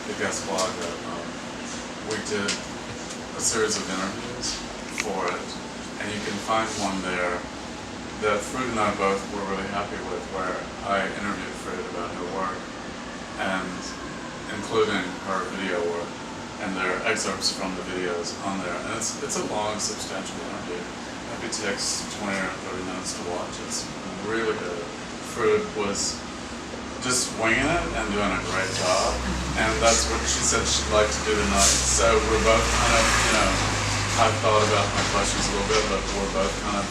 the guest blog that we did a series of interviews for it, and you can find one there that Frud and I both were really happy with, where I interviewed Frud about her work, and including her video work, and there are excerpts from the videos on there. And it's a long, substantial interview. Maybe it takes 20 or 30 minutes to watch. It's really good. Frud was just winging it and doing a great job, and that's what she said she'd like to do tonight. So we're both kind of, I've thought about my questions a little bit, but we're both kind of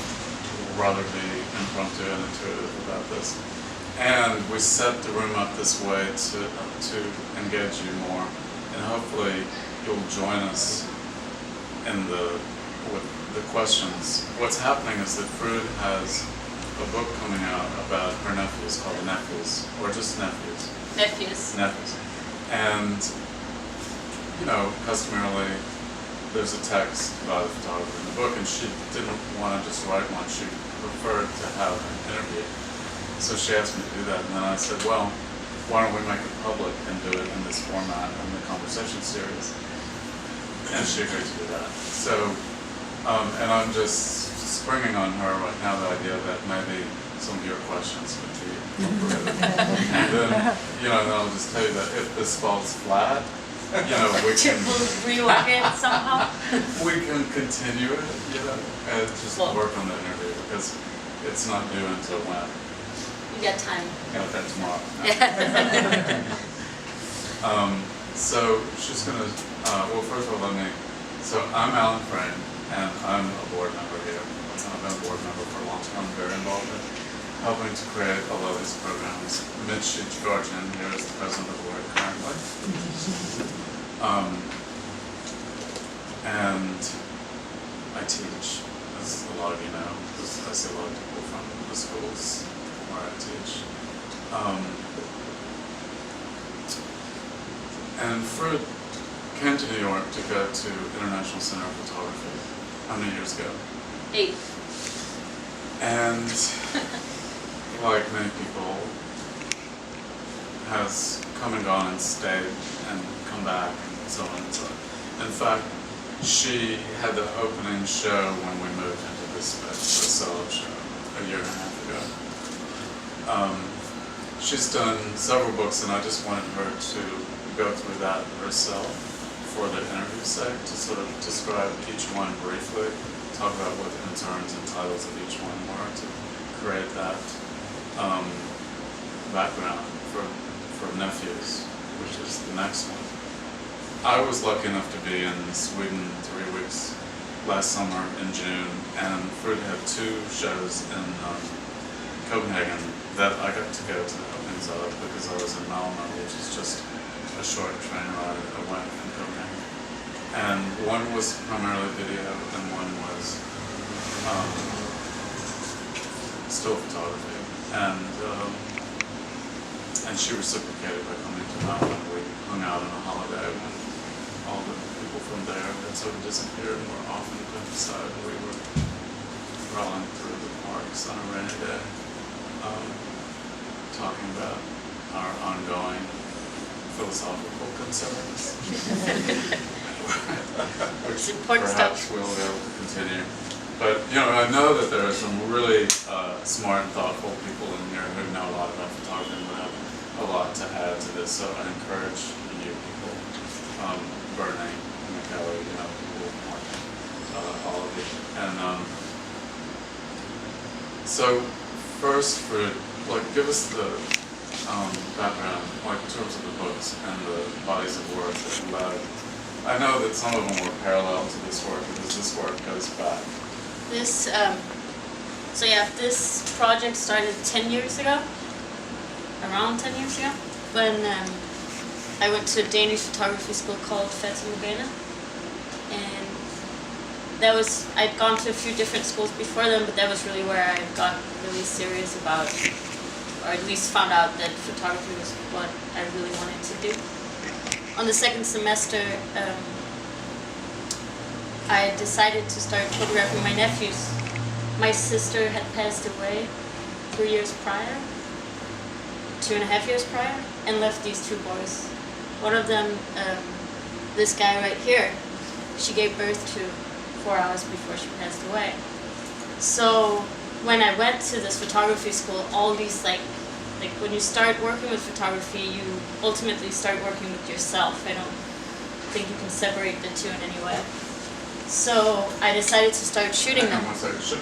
rather be impromptu and intuitive about this. And we set the room up this way to engage you more, and hopefully you'll join us in with the questions. What's happening is that Frud has a book coming out about her nephews called The Nephews, or just Nephews. Nephews. And, customarily, there's a text by the photographer in the book, and she didn't want to just write one. She preferred to have an interview. So she asked me to do that, and then I said, well, why don't we make it public and do it in this format in the conversation series? And she agreed to do that. So, and I'm just springing on her right now the idea that maybe some of your questions would be appropriate. And then, then I'll just tell you that if this falls flat, we can rework it somehow. We can continue it, and just work on the interview, because it's not due until when? You got time. That's tomorrow. So she's gonna, first of all, so I'm Alan Frame, and I'm a board member here. I've been a board member for a long time. I'm very involved in helping to create a lot of these programs. Mitch Georgian here is the president of the board currently. And I teach, as a lot of you know, because I see a lot of people from the schools where I teach. And Frud came to New York to go to International Center of Photography how many years ago? 8. And like many people, has come and gone and stayed and come back and so on and so on. In fact, she had the opening show when we moved into this space, the solo show, a year and a half ago. She's done several books, and I just wanted her to go through that herself for the interview's sake, to sort of describe each one briefly, talk about what the concerns and titles of each one were, to create that background for Nephews, which is the next one. I was lucky enough to be in Sweden 3 weeks last summer in June, and Frud had 2 shows in Copenhagen that I got to go to the openings of because I was in Malmö, which is just a short train ride away from Copenhagen. And one was primarily video, and one was still photography. And she reciprocated by coming to Malmö. We hung out on a holiday when all the people from there had sort of disappeared and were off in the countryside. We were rolling through the parks on a rainy day, talking about our ongoing philosophical concerns. Which perhaps we'll be able to continue. But I know that there are some really smart and thoughtful people in here who know a lot about photography and would have a lot to add to this. So I encourage you people, Bernie, McKelly, people, all of you. And so first, give us the background, in terms of the books and the bodies of work that you led. I know that some of them were parallel to this work because this work goes back. This project started 10 years ago, around 10 years ago, when I went to a Danish photography school called Fatamorgana, and I'd gone to a few different schools before them, but that was really where I got really serious about, or at least found out that photography was what I really wanted to do. On the second semester, I decided to start photographing my nephews. My sister had passed away 3 years prior, 2.5 years prior, and left these 2 boys One of them, this guy right here, she gave birth to 4 hours before she passed away. So when I went to this photography school, all these like when you start working with photography, you ultimately start working with yourself. I don't think you can separate the two in any way. So I decided to start shooting them. Hang on one second.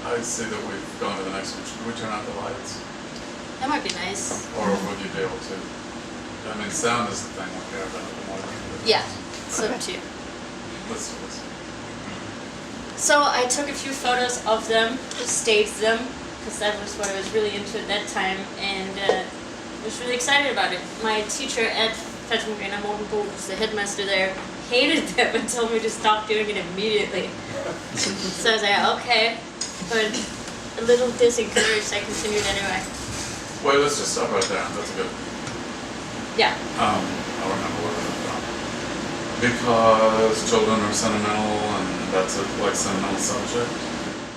I see that we've gone to the next one. Should we turn out the lights? That might be nice. Or would you be able to? I mean, sound is the thing we care about the more than anything. Yeah, so too. Let's do this. So I took a few photos of them, staged them, because that was what I was really into at that time, and was really excited about it. My teacher at Fetsundgren, Morten Bo, who's the headmaster there, hated them and told me to stop doing it immediately. So I was like, okay, but a little disencouraged, I continued anyway. Wait, let's just stop right there. That's a good. Yeah. I'll remember where we're from. Because children are sentimental, and that's a like sentimental subject.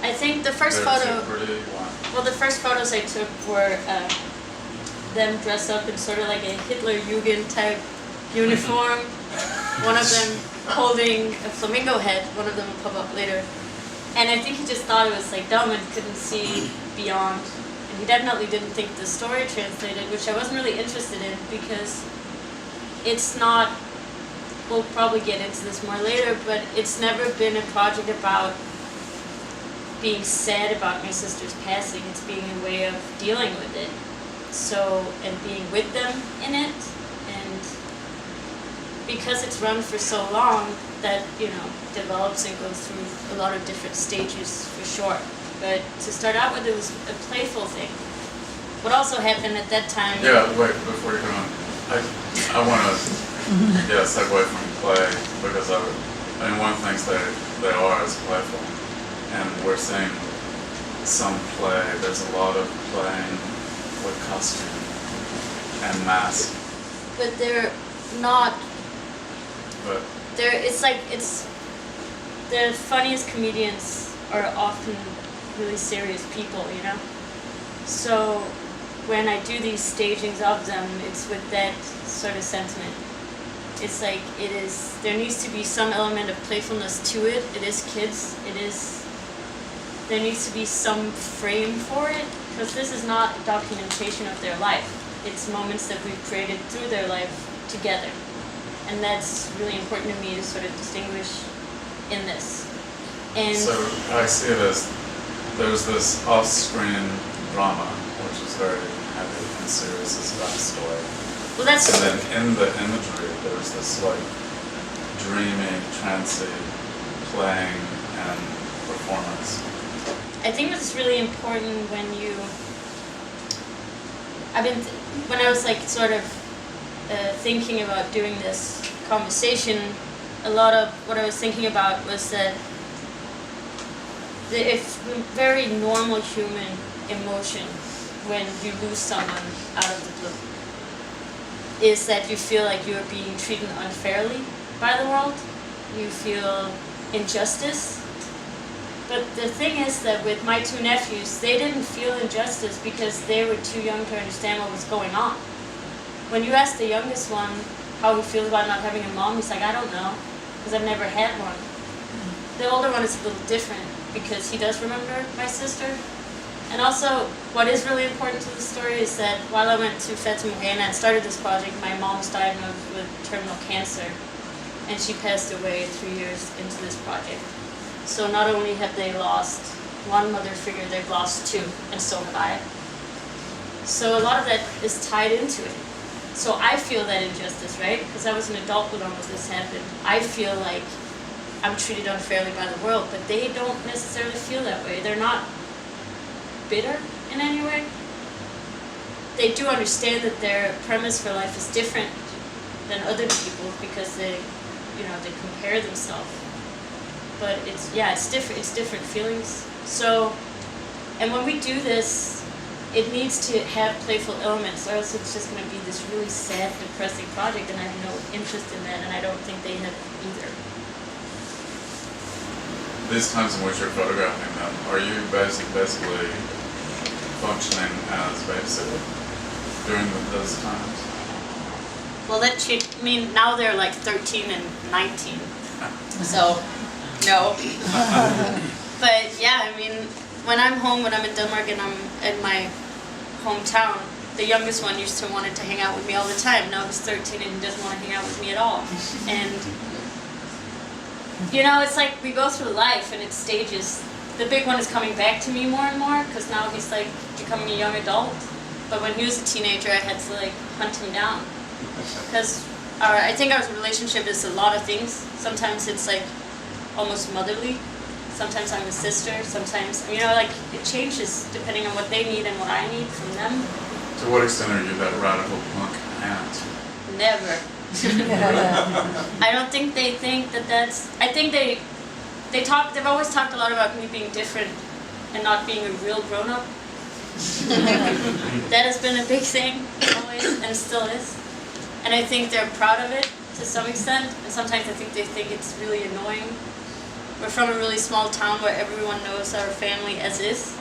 I think the first They're photo. too pretty. Why? Well, the first photos I took were them dressed up in sort of like a Hitler Jugend type uniform. One of them holding a flamingo head. One of them will pop up later. And I think he just thought it was like dumb and couldn't see beyond. And he definitely didn't think the story translated, which I wasn't really interested in because it's not. We'll probably get into this more later, but it's never been a project about being sad about my sister's passing. It's being a way of dealing with it. So, and being with them in it, and because it's run for so long, that, you know, develops and goes through a lot of different stages for sure. But to start out with, it was a playful thing. What also happened at that time... Yeah, wait, before you go on, I want to segue from play, because I mean, one of the things they are is playful. And we're seeing some play, there's a lot of playing with costume and mask. But they're not... But it's the funniest comedians are often really serious people, you know? So when I do these stagings of them, it's with that sort of sentiment. It's like there needs to be some element of playfulness to it. It is kids, there needs to be some frame for it, because this is not documentation of their life. It's moments that we've created through their life together. And that's really important to me to sort of distinguish in this. And so I see it as there's this off-screen drama, which is very heavy and serious as a backstory. well, that's And then in the imagery, there's this like dreamy, trancy playing and performance. I think it's really important when when I was like sort of thinking about doing this conversation, a lot of what I was thinking about was that it's very normal human emotion when you lose someone out of the blue, is that you feel like you are being treated unfairly by the world. You feel injustice. But the thing is that with my two nephews, they didn't feel injustice because they were too young to understand what was going on. When you ask the youngest one how he feels about not having a mom, he's like, I don't know, because I've never had one. The older one is a little different because he does remember my sister. And also, what is really important to the story is that while I went to Fetsundgren and started this project, my mom was diagnosed with terminal cancer, and she passed away 3 years into this project. So not only have they lost one mother figure, they've lost two, and so have I. So a lot of that is tied into it. So I feel that injustice, right? Because I was an adult when all of this happened. I feel like I'm treated unfairly by the world, but they don't necessarily feel that way. They're not bitter in any way. They do understand that their premise for life is different than other people because they compare themselves. But it's different. It's different feelings. So, and when we do this, it needs to have playful elements, or else it's just going to be this really sad, depressing project, and I have no interest in that, and I don't think they have either. These times in which you're photographing them, are you basically functioning as babysitter during those times? Well, that changed. I mean, now they're like 13 and 19. So, no. But yeah, I mean, when I'm home, when I'm in Denmark and I'm in my hometown, the youngest one used to wanted to hang out with me all the time. Now he's 13 and he doesn't want to hang out with me at all. And you know, it's like we go through life and it's stages. The big one is coming back to me more and more because now he's like becoming a young adult. But when he was a teenager, I had to like hunt him down. Because I think our relationship is a lot of things. Sometimes it's like almost motherly. Sometimes I'm a sister. Sometimes, you know, like it changes depending on what they need and what I need from them. To what extent are you that radical punk aunt? Never. I don't think they think that that's. I think they've always talked a lot about me being different and not being a real grown up. That has been a big thing always and still is. And I think they're proud of it to some extent. And sometimes I think they think it's really annoying. We're from a really small town where everyone knows our family as is.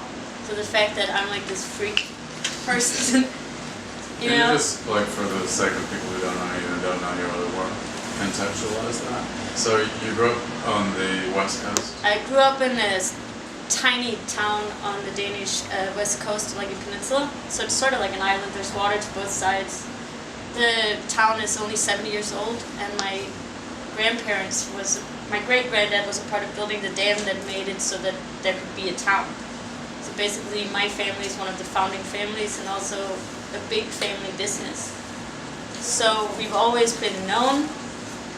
So the fact that I'm like this freak person, you Can know. you just, like, for the sake of people who don't know you and don't know your other work, contextualize that? So you grew up on the West Coast? I grew up in a tiny town on the Danish west coast, like a peninsula. So it's sort of like an island. There's water to both sides. The town is only 70 years old, and my great-granddad was a part of building the dam that made it so that there could be a town. So basically my family is one of the founding families and also a big family business. So we've always been known,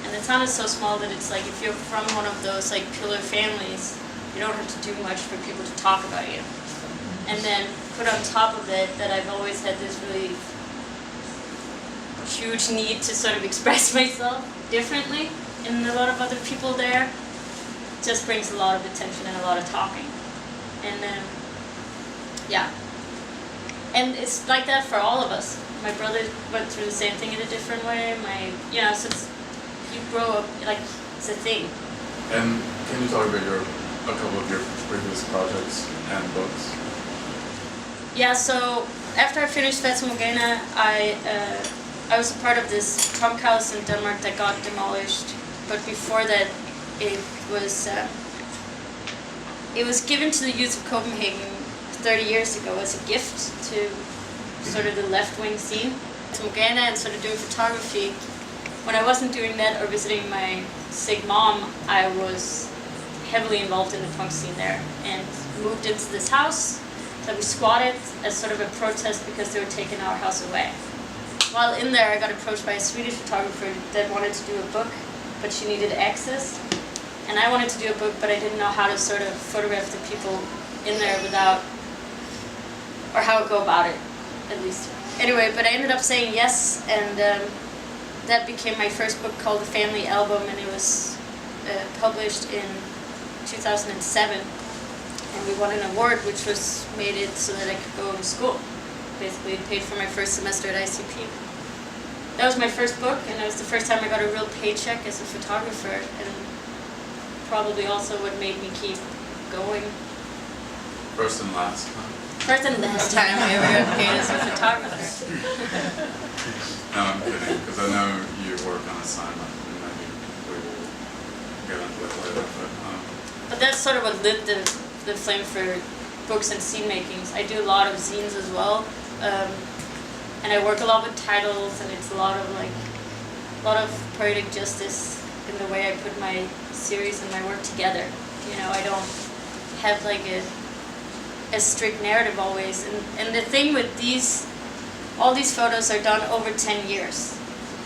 and the town is so small that it's like if you're from one of those like pillar families, you don't have to do much for people to talk about you. And then put on top of it that I've always had this really huge need to sort of express myself differently and a lot of other people there just brings a lot of attention and a lot of talking. And yeah. And it's like that for all of us. My brother went through the same thing in a different way. You know, so you grow up, like, it's a thing. And can you talk about a couple of your previous projects and books? Yeah, so after I finished Fatamorgana, I was a part of this punk house in Denmark that got demolished. But before that, it was given to the youth of Copenhagen 30 years ago as a gift to sort of the left-wing scene. Fatamorgana and sort of doing photography. When I wasn't doing that or visiting my sick mom, I was heavily involved in the punk scene there and moved into this house that we squatted as sort of a protest because they were taking our house away. While in there, I got approached by a Swedish photographer that wanted to do a book, but she needed access. And I wanted to do a book, but I didn't know how to sort of photograph the people in there without, or how to go about it, at least. Anyway, but I ended up saying yes, and that became my first book called The Family Album, and it was published in 2007. And we won an award, which made it so that I could go to school. Basically, it paid for my first semester at ICP. That was my first book, and it was the first time I got a real paycheck as a photographer, and probably also what made me keep going. First and last time? First and last time I ever got paid as a photographer. No, I'm kidding, because I know you work on assignment, and maybe we will get into it later. But that's sort of what lit the flame for books and scene makings. I do a lot of zines as well, and I work a lot with titles, and it's a lot of poetic justice in the way I put my series and my work together. You know, I don't have like a strict narrative always. And the thing with all these photos are done over 10 years.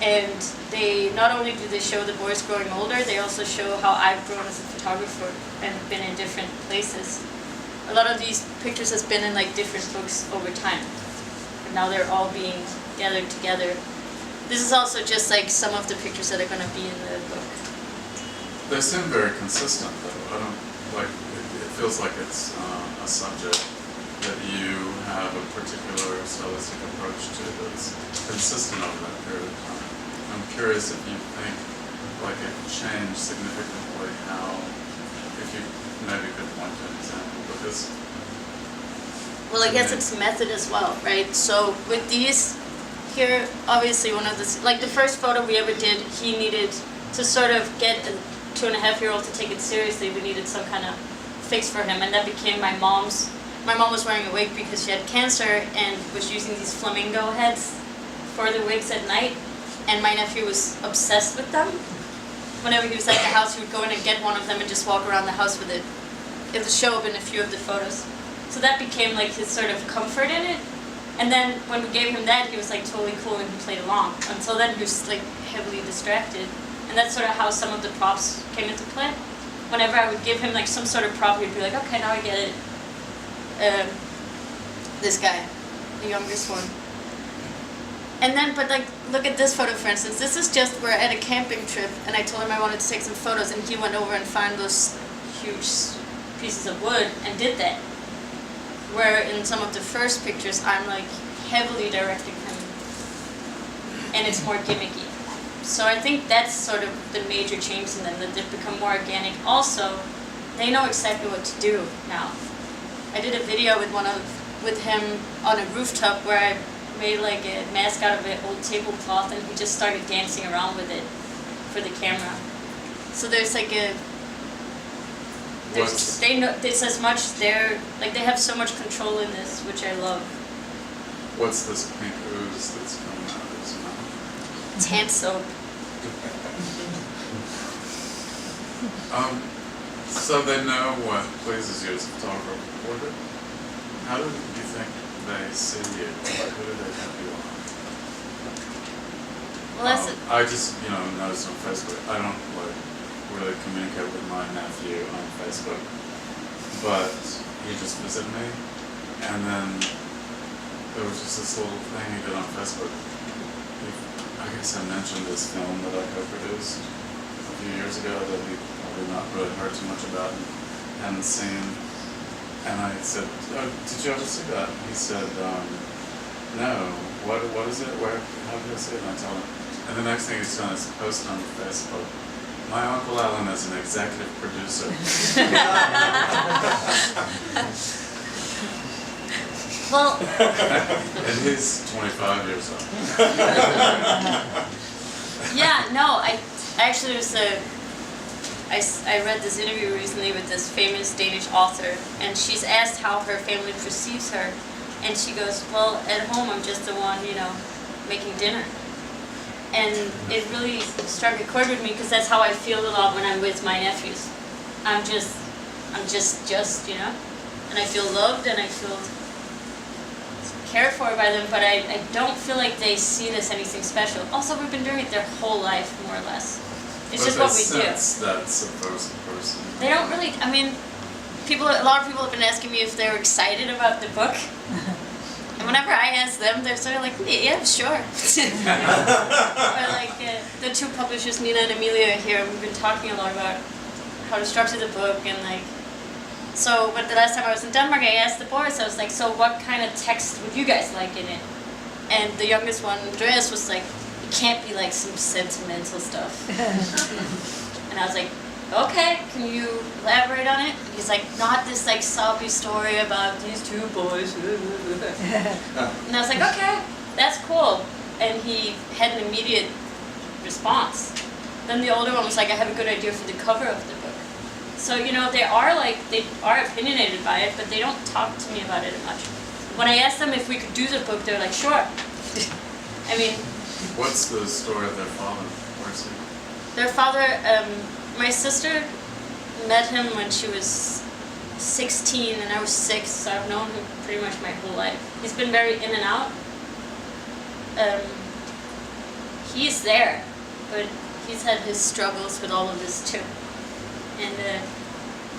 And they not only do they show the boys growing older, they also show how I've grown as a photographer and been in different places. A lot of these pictures has been in like different books over time. And now they're all being gathered together. This is also just like some of the pictures that are going to be in the book. They seem very consistent, though. I don't like. It feels like it's a subject that you have a particular stylistic approach to that's consistent over that period of time. I'm curious if you think like it changed significantly how, if you maybe could point to an example, because. Well, I guess it's method as well, right? So with these, here, obviously one of like the first photo we ever did, he needed to sort of get a 2.5-year-old to take it seriously. We needed some kind of fix for him, and that became my mom's. My mom was wearing a wig because she had cancer and was using these flamingo heads for the wigs at night, and my nephew was obsessed with them. Whenever he was at the house, he would go in and get one of them and just walk around the house with it. It would show up in a few of the photos. So that became like his sort of comfort in it. And then when we gave him that, he was like totally cool and he played along. Until then, he was like heavily distracted. And that's sort of how some of the props came into play. Whenever I would give him like some sort of prop, he'd be like, okay, now I get it. This guy, the youngest one. And then, but like, look at this photo for instance. This is just, we're at a camping trip and I told him I wanted to take some photos and he went over and found those huge pieces of wood and did that. Where in some of the first pictures, I'm like heavily directing him and it's more gimmicky. So I think that's sort of the major change in them, that they've become more organic. Also, they know exactly what to do now. I did a video with him on a rooftop where I made like a mask out of an old tablecloth and he just started dancing around with it for the camera. So there's like a, they know it's as much like they have so much control in this, which I love. What's this pink ooze that's coming out of his mouth? It's hand soap. So they know what pleases you as a photographer reporter. How do you think they see you? Like, who do they have you on? Well, that's I just, noticed on Facebook, I don't like really communicate with my nephew on Facebook, but he just visited me, and then there was just this little thing he did on Facebook. I guess I mentioned this film that I co-produced a few years ago that he probably not really heard too much about and hadn't seen. And I said, oh, did you ever see that? He said, no. What is it? How did I see it? And I told him. And the next thing he's done is post on Facebook, my Uncle Alan is an executive producer. well. And he's 25 years old. Yeah, no, I actually was I read this interview recently with this famous Danish author, and she's asked how her family perceives her, and she goes, well, at home I'm just the one, making dinner. And it really struck a chord with me because that's how I feel a lot when I'm with my nephews. I'm just, and I feel loved and I feel cared for by them, but I don't feel like they see it as anything special. Also, we've been doing it their whole life, more or less. It's just what we do. That's a person. They don't really, a lot of people have been asking me if they're excited about the book. And whenever I ask them, they're sort of like, yeah, sure. Or like the two publishers, Nina and Amelia, are here. We've been talking a lot about how to structure the book and like. So, but the last time I was in Denmark, I asked the boys. I was like, so what kind of text would you guys like in it? And the youngest one, Andreas, was like, it can't be like some sentimental stuff. And I was like, okay, can you elaborate on it? And he's like, not this like soppy story about these two boys. And I was like, okay, that's cool. And he had an immediate response. Then the older one was like, I have a good idea for the cover of the book. So, they are opinionated by it, but they don't talk to me about it much. When I asked them if we could do the book, they're like, sure. What's the story of their father? Where's he? Their father, my sister met him when she was 16 and I was 6, so I've known him pretty much my whole life. He's been very in and out. He's there, but he's had his struggles with all of this too. And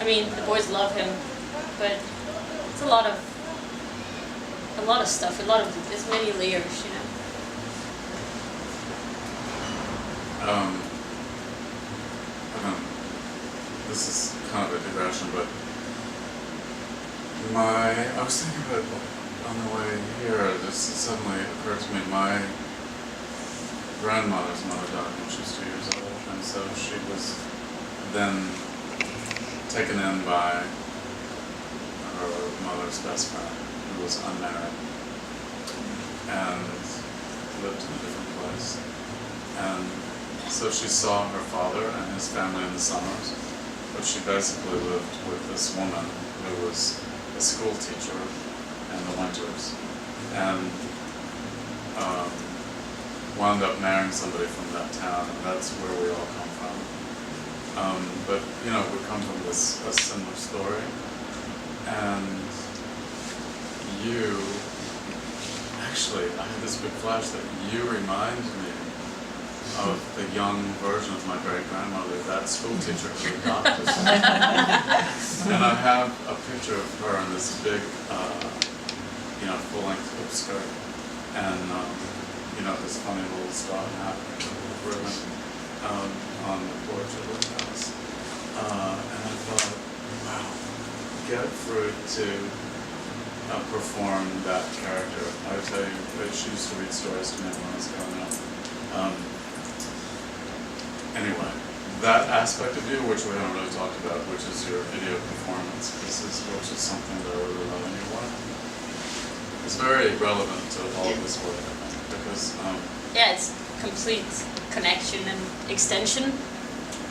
the boys love him, but it's a lot of stuff, there's many layers, This is kind of a digression, but I was thinking about on the way here, this suddenly occurred to me, my grandmother's mother died when she was 2 years old, and so she was then taken in by her mother's best friend, who was unmarried. And lived in a different place. And so she saw her father and his family in the summers, but she basically lived with this woman who was a school teacher in the winters, and wound up marrying somebody from that town, and that's where we all come from. But you know, we come from a similar story, and you, actually, I had this big flash that you remind me of the young version of my great-grandmother, that school teacher who adopted me. And I have a picture of her in this big, you know, full-length hoop skirt, and you know, this funny little straw hat with ribbon on the porch of her house. And I thought, wow, get Freud to perform that character. I would tell you that she used to read stories to me when I was growing up. Anyway, that aspect of you, which we haven't really talked about, which is your video performance pieces, which is something that I really love in your work, is very relevant to all of this work, I think, because yeah, it's complete connection and extension.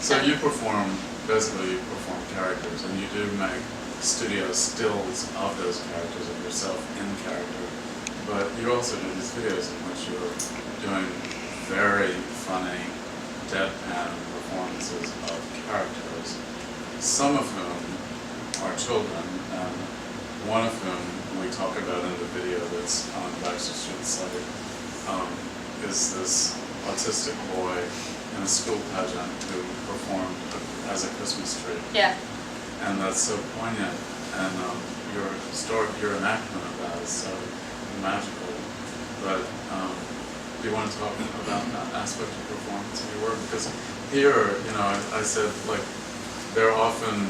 so you perform, basically you perform characters, and you do make studio stills of those characters, of yourself in character, but you also do these videos in which you're doing very funny, deadpan performances of characters, some of whom are children, and one of whom we talk about in the video that's on Baxter Street site, is this autistic boy in a school pageant who performed as a Christmas tree. Yeah. And that's so poignant, and your story, your enactment of that is so magical. But do you want to talk about that aspect of performance in your work? Because here, you know, I said, like, they're often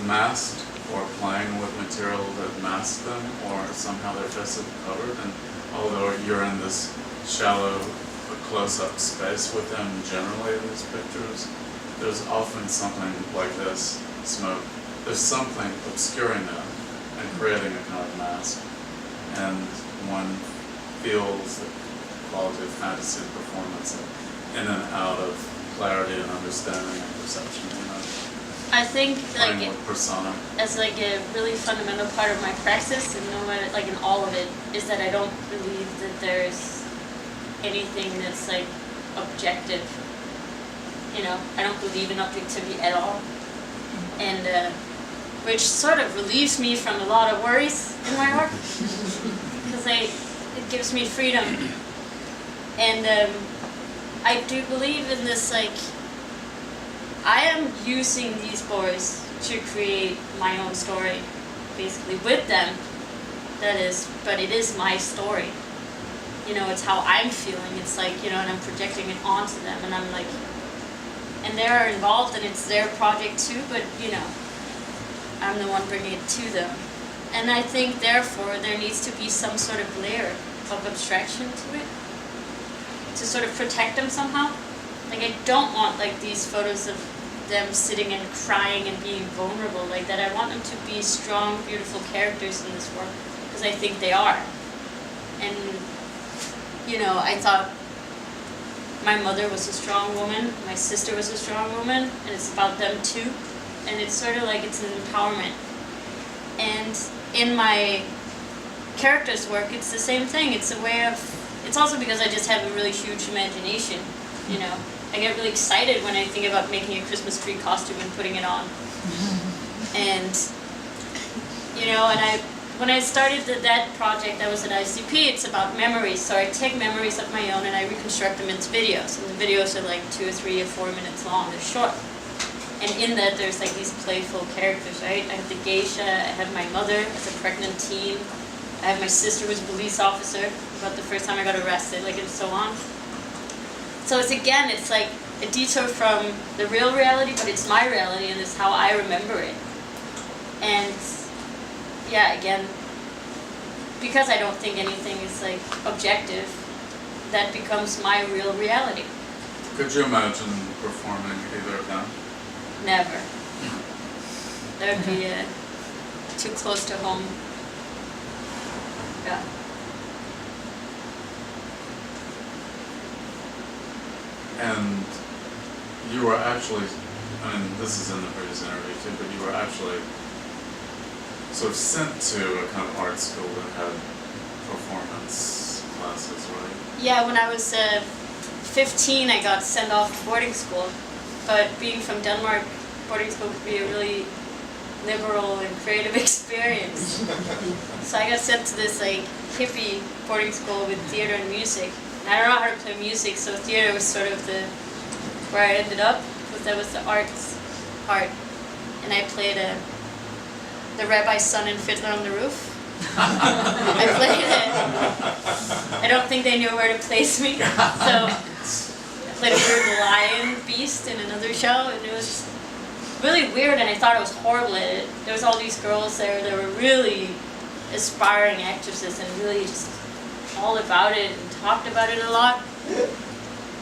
masked or playing with material that masks them, or somehow they're just covered. And although you're in this shallow, close-up space with them generally in these pictures, there's often something like this, smoke. There's something obscuring them and creating a kind of mask. And one feels the quality of fantasy of performance in and out of clarity and understanding and perception, you know. I think like Playing with persona. as like a really fundamental part of my practice, and no matter like in all of it, is that I don't believe that there's anything that's like objective. You know, I don't believe in objectivity at all, and which sort of relieves me from a lot of worries in my work, because it gives me freedom, and I do believe in this, like, I am using these boys to create my own story, basically with them, that is, but it is my story. You know, it's how I'm feeling, it's like, you know, and I'm projecting it onto them, and I'm like, and they're involved and it's their project too, but, you know, I'm the one bringing it to them. And I think, therefore, there needs to be some sort of layer of abstraction to it, to sort of protect them somehow. Like, I don't want, like, these photos of them sitting and crying and being vulnerable like that. I want them to be strong, beautiful characters in this work, because I think they are. And, you know, I thought my mother was a strong woman, my sister was a strong woman, and it's about them too. And it's sort of like it's an empowerment. And in my characters' work, it's the same thing. It's a way of, it's also because I just have a really huge imagination, you know. I get really excited when I think about making a Christmas tree costume and putting it on. And, you know, and when I started that project, I was at ICP, it's about memories. So I take memories of my own and I reconstruct them into videos. And the videos are like 2 or 3 or 4 minutes long, they're short. And in that, there's like these playful characters, right? I have the geisha, I have my mother as a pregnant teen, I have my sister who's a police officer, about the first time I got arrested, like, and so on. So it's, again, it's like a detour from the real reality, but it's my reality and it's how I remember it. And yeah, again, because I don't think anything is like objective, that becomes my real reality. Could you imagine performing either of them? Never. That would be too close to home. Yeah. And you were actually, I mean, this is in the previous interview too, but you were actually sort of sent to a kind of art school that had performance classes, right? Yeah, when I was 15, I got sent off to boarding school. But being from Denmark, boarding school could be a really liberal and creative experience. So I got sent to this like hippie boarding school with theater and music. And I don't know how to play music, so theater was sort of where I ended up, because that was the arts part. And I played the rabbi's son in Fiddler on the Roof. I played it. I don't think they knew where to place me, so I played a weird lion beast in another show, and it was really weird, and I thought I was horrible at it. There was all these girls there that were really aspiring actresses and really just all about it and talked about it a lot.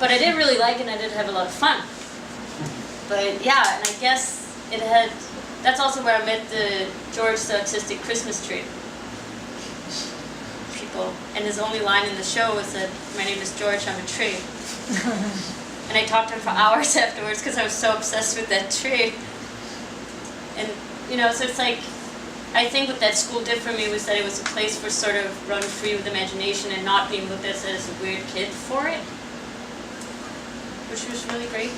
But I did really like it, and I did have a lot of fun. But yeah, and I guess that's also where I met the George the Autistic Christmas Tree people. And his only line in the show was that, "My name is George, I'm a tree." And I talked to him for hours afterwards because I was so obsessed with that tree. And, so it's like, I think what that school did for me was that it was a place for sort of run free with imagination and not being looked at as a weird kid for it, which was really great.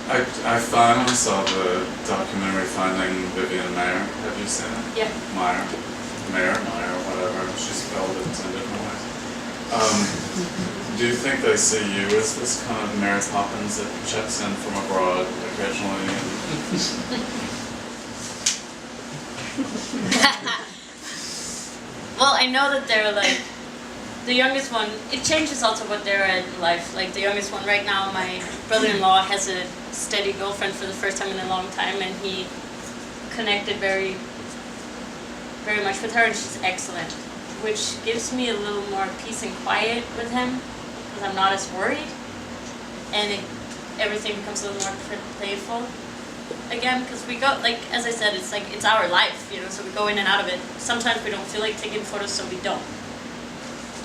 I finally saw the documentary Finding Vivian Mayer. Have you seen it? Yeah. Meyer, whatever. She spelled it 10 different ways. Do you think they see you as this kind of Mary Poppins that checks in from abroad occasionally? Well, I know that they're like, the youngest one, it changes also what they're at in life. Like the youngest one right now, my brother-in-law has a steady girlfriend for the first time in a long time, and he connected very, very much with her, and she's excellent, which gives me a little more peace and quiet with him, because I'm not as worried, and everything becomes a little more playful again, because we go, like, as I said, it's our life, so we go in and out of it. Sometimes we don't feel like taking photos, so we don't.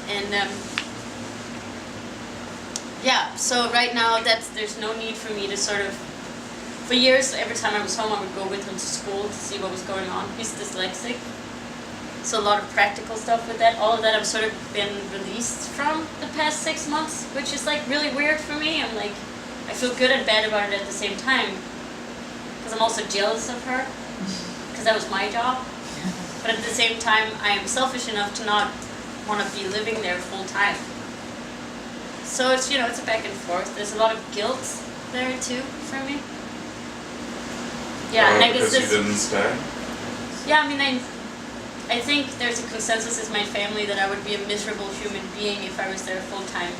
And yeah, so right now there's no need for me to sort of, for years, every time I was home, I would go with him to school to see what was going on. He's dyslexic, so a lot of practical stuff with that. All of that I've sort of been released from the past 6 months, which is like really weird for me. I'm like, I feel good and bad about it at the same time, because I'm also jealous of her, because that was my job. But at the same time, I am selfish enough to not want to be living there full time. So it's it's a back and forth. There's a lot of guilt there too for me. Yeah, and I guess because you didn't stay? Yeah, I mean, I think there's a consensus in my family that I would be a miserable human being if I was there full time.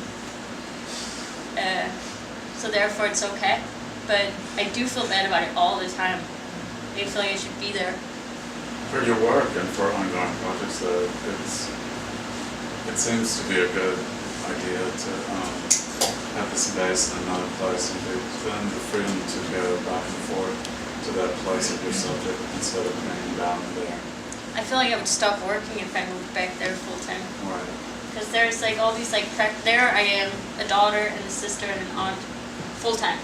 So therefore it's okay. But I do feel bad about it all the time. I feel like I should be there. For your work and for ongoing projects, it seems to be a good idea to have this base in another place and then the freedom to go back and forth to that place of your subject instead of being down there. I feel like I would stop working if I moved back there full time. Right. Because there's like all these there I am, a daughter and a sister and an aunt, full time.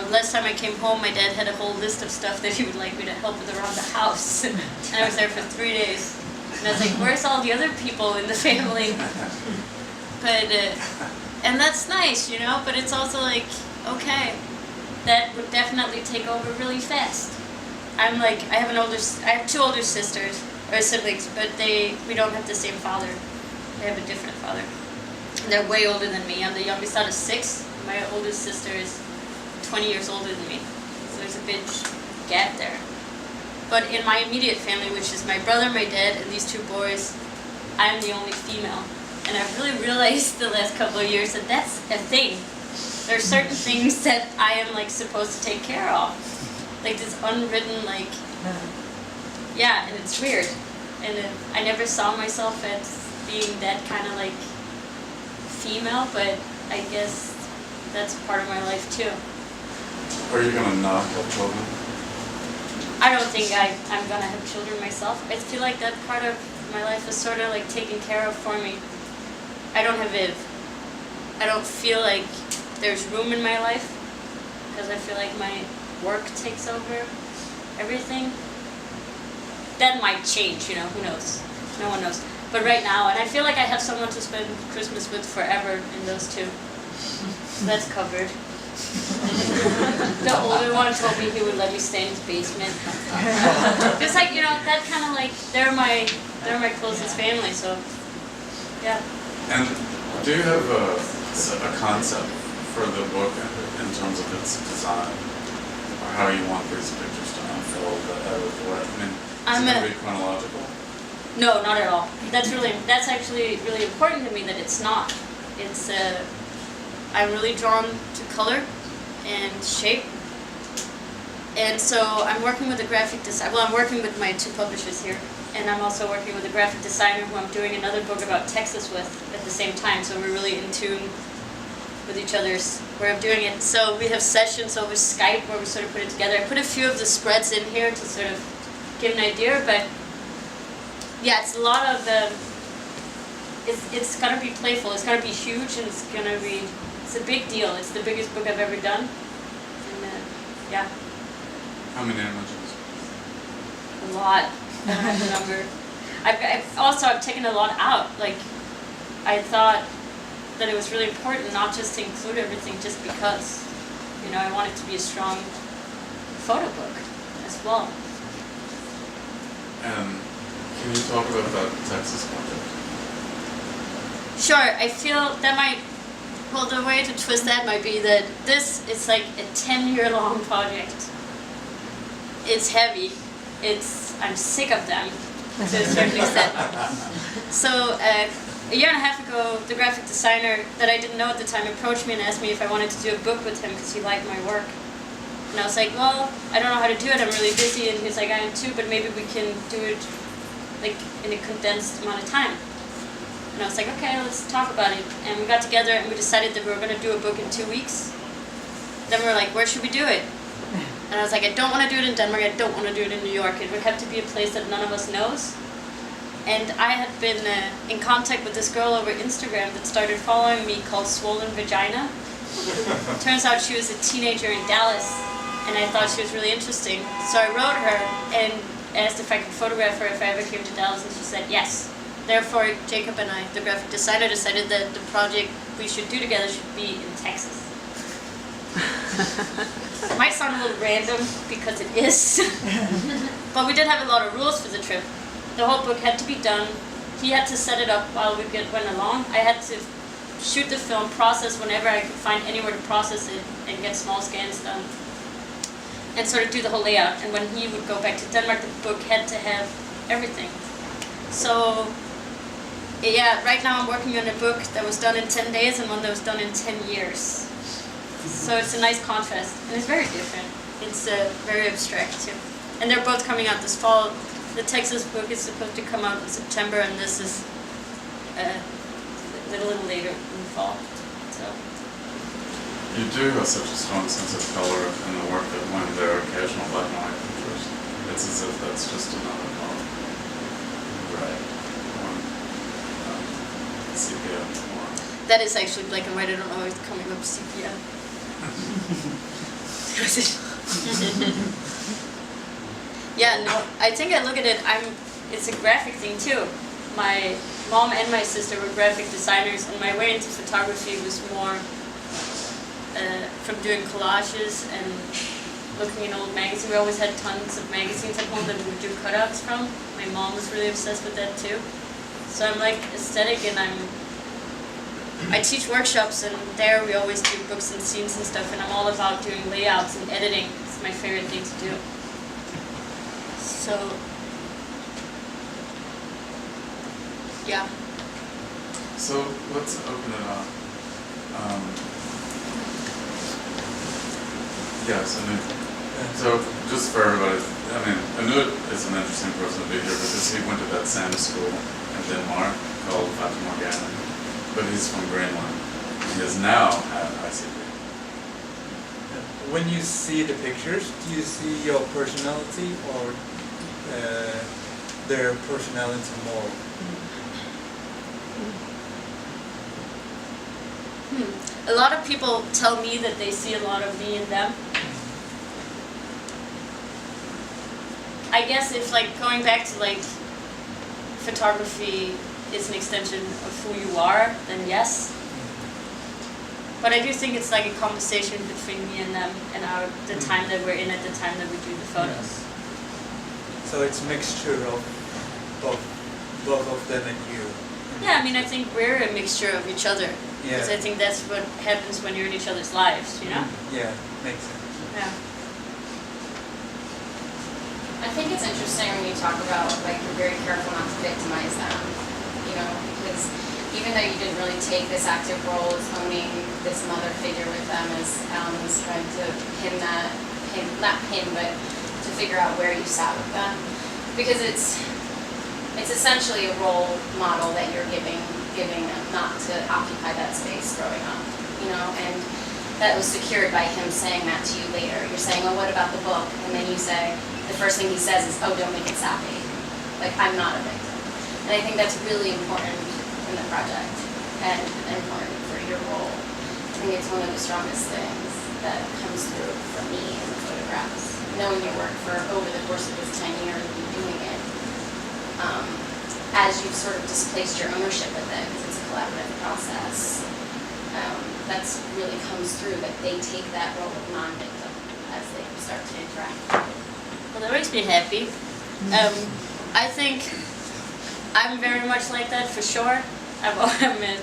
Last time I came home, my dad had a whole list of stuff that he would like me to help with around the house. And I was there for 3 days. And I was like, where's all the other people in the family? But, and that's nice, but it's also like, okay, that would definitely take over really fast. I have 2 older sisters, or siblings, but we don't have the same father. They have a different father. And they're way older than me. I'm the youngest out of 6. My oldest sister is 20 years older than me, so there's a big gap there. But in my immediate family, which is my brother, my dad, and these 2 boys, I'm the only female. And I've really realized the last couple of years that that's a thing. There are certain things that I am like supposed to take care of. Like this unwritten yeah, and it's weird. And I never saw myself as being that kind of like female, but I guess that's part of my life too. Are you going to not have children? I don't think I'm going to have children myself. I feel like that part of my life is sort of like taken care of for me. I don't have Viv. I don't feel like there's room in my life, because I feel like my work takes over everything. That might change, you know, who knows? No one knows. But right now, and I feel like I have someone to spend Christmas with forever in those two. That's covered. The older one told me he would let me stay in his basement. Just like, you know, that kind of like, they're my closest family, so yeah. And do you have a concept for the book in terms of its design, or how you want these pictures to unfold? I mean, is it going to be chronological? No, not at all. That's actually really important to me that it's not. It's I'm really drawn to color and shape, and so I'm working with a graphic designer. Well, I'm working with my two publishers here, and I'm also working with a graphic designer who I'm doing another book about Texas with at the same time. So we're really in tune with each other's way of doing it. So we have sessions over Skype where we sort of put it together. I put a few of the spreads in here to sort of give an idea, but yeah, it's a lot of it's gonna be playful. It's gonna be huge, and it's a big deal. It's the biggest book I've ever done, and yeah. How many images? A lot. I don't have the number. I've taken a lot out. Like, I thought that it was really important not just to include everything just because, you know, I want it to be a strong photo book as well. And can you talk about that Texas project? Sure. I feel that the way to twist that might be that this is like a 10-year-long project. It's heavy. I'm sick of them to a certain extent. So a year and a half ago, the graphic designer that I didn't know at the time approached me and asked me if I wanted to do a book with him because he liked my work. And I was like, well, I don't know how to do it. I'm really busy. And he's like, I am too, but maybe we can do it like in a condensed amount of time. And I was like, okay, let's talk about it. And we got together and we decided that we were going to do a book in 2 weeks. Then we were like, where should we do it? And I was like, I don't want to do it in Denmark. I don't want to do it in New York. It would have to be a place that none of us knows. And I had been in contact with this girl over Instagram that started following me called Swollen Vagina. Turns out she was a teenager in Dallas, and I thought she was really interesting. So I wrote her and asked if I could photograph her if I ever came to Dallas, and she said yes. Therefore, Jacob and I, the graphic designer, decided that the project we should do together should be in Texas. It might sound a little random because it is, but we did have a lot of rules for the trip. The whole book had to be done. He had to set it up while we went along. I had to shoot the film, process whenever I could find anywhere to process it, and get small scans done, and sort of do the whole layout. And when he would go back to Denmark, the book had to have everything. So yeah, right now I'm working on a book that was done in 10 days and one that was done in 10 years. So it's a nice contrast, and it's very different. It's very abstract too. And they're both coming out this fall. The Texas book is supposed to come out in September, and this is a little later in the fall. So You do have such a strong sense of color in the work that when there are occasional black and white pictures, it's as if that's just another color. Right. Sepia. that is actually black and white. I don't know if it's coming up sepia. Yeah, no, I think I look at it, it's a graphic thing too. My mom and my sister were graphic designers, and my way into photography was more from doing collages and looking in old magazines. We always had tons of magazines at home that we would do cutouts from. My mom was really obsessed with that too. So I'm like aesthetic, and I teach workshops, and there we always do books and scenes and stuff, and I'm all about doing layouts and editing. It's my favorite thing to do. So, yeah. So let's open it up. Yes, so just for everybody, Anut is an interesting person to be here because he went to that same school in Denmark called Fata Morgana, but he's from Greenland. He is now at ICB. When you see the pictures, do you see your personality or their personality more? a lot of people tell me that they see a lot of me in them. I guess if like going back to like photography is an extension of who you are, then yes. But I do think it's like a conversation between me and them and the time that we're in at the time that we do the photos. So it's a mixture of both of them and you. Yeah, I mean I think we're a mixture of each other. Yeah. Because I think that's what happens when you're in each other's lives, you know? Yeah, makes sense. Yeah. I think it's interesting when you talk about, like, you're very careful not to victimize them, you know, because even though you didn't really take this active role as owning this mother figure with them, as Alan was trying to not pin, but to figure out where you sat with them, because it's essentially a role model that you're giving them, not to occupy that space growing up, you know, and that was secured by him saying that to you later. You're saying, oh, what about the book? And then you say, the first thing he says is, oh, don't make it sappy. Like, I'm not a victim. And I think that's really important in the project and important for your role. I think it's one of the strongest things that comes through for me in the photographs. Knowing your work for over the course of this 10 years of you doing it, as you've sort of displaced your ownership of it, because it's a collaborative process, that's really comes through, that they take that role of non-victim as they start to interact. Well, that makes me happy. I think I'm very much like that for sure. I'm a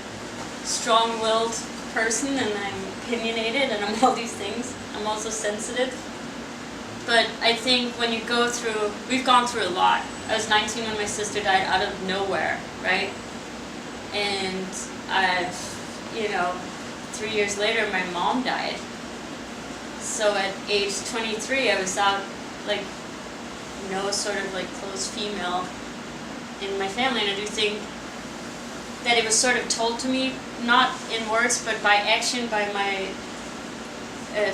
strong-willed person and I'm opinionated and I'm all these things. I'm also sensitive. But I think when you go through, we've gone through a lot. I was 19 when my sister died out of nowhere, right? And you know, 3 years later my mom died. So at age 23 I was out like no sort of like close female in my family, and I do think that it was sort of told to me, not in words but by action, by my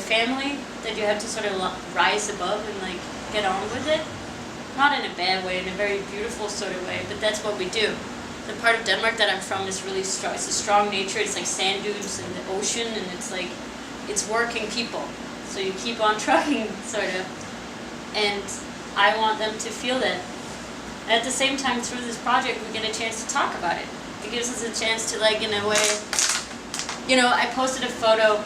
family, that you have to sort of rise above and like get on with it. Not in a bad way, in a very beautiful sort of way, but that's what we do. The part of Denmark that I'm from is really strong. It's a strong nature. It's like sand dunes and the ocean, and it's like, it's working people. So you keep on trucking, sort of. And I want them to feel that. At the same time, through this project, we get a chance to talk about it. It gives us a chance to, like, in a way, you know, I posted a photo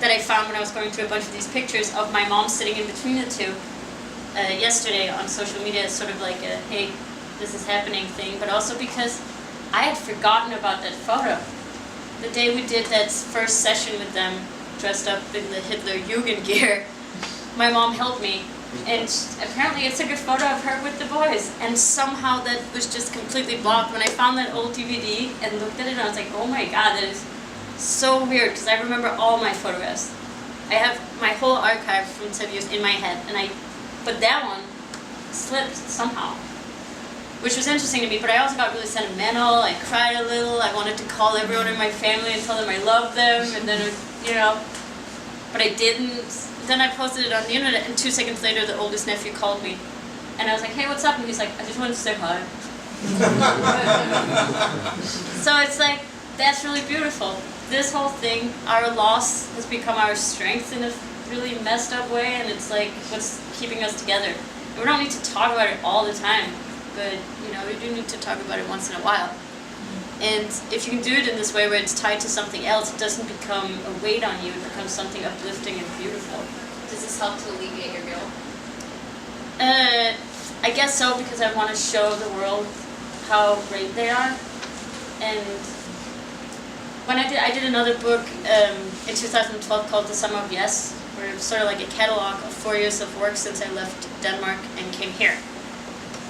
that I found when I was going through a bunch of these pictures of my mom sitting in between the two yesterday on social media. It's sort of like a, hey, this is happening thing, but also because I had forgotten about that photo. The day we did that first session with them, dressed up in the Hitler Jugend gear, my mom helped me, and apparently I took a photo of her with the boys, and somehow that was just completely blocked. When I found that old DVD and looked at it, I was like, oh my god, that is so weird, because I remember all my photographs. I have my whole archive from 10 years in my head, but that one slipped somehow, which was interesting to me. But I also got really sentimental. I cried a little. I wanted to call everyone in my family and tell them I love them, and then, you know, but I didn't. Then I posted it on the internet, and 2 seconds later, the oldest nephew called me, and I was like, hey, what's up? And he's like, I just wanted to say hi. So it's like, that's really beautiful. This whole thing, our loss has become our strength in a really messed up way, and it's like what's keeping us together. And we don't need to talk about it all the time, but you know, we do need to talk about it once in a while. And if you can do it in this way where it's tied to something else, it doesn't become a weight on you, it becomes something uplifting and beautiful. Does this help to alleviate your guilt? I guess so, because I want to show the world how great they are. And when I did another book in 2012 called The Summer of Yes, where it was sort of like a catalog of 4 years of work since I left Denmark and came here.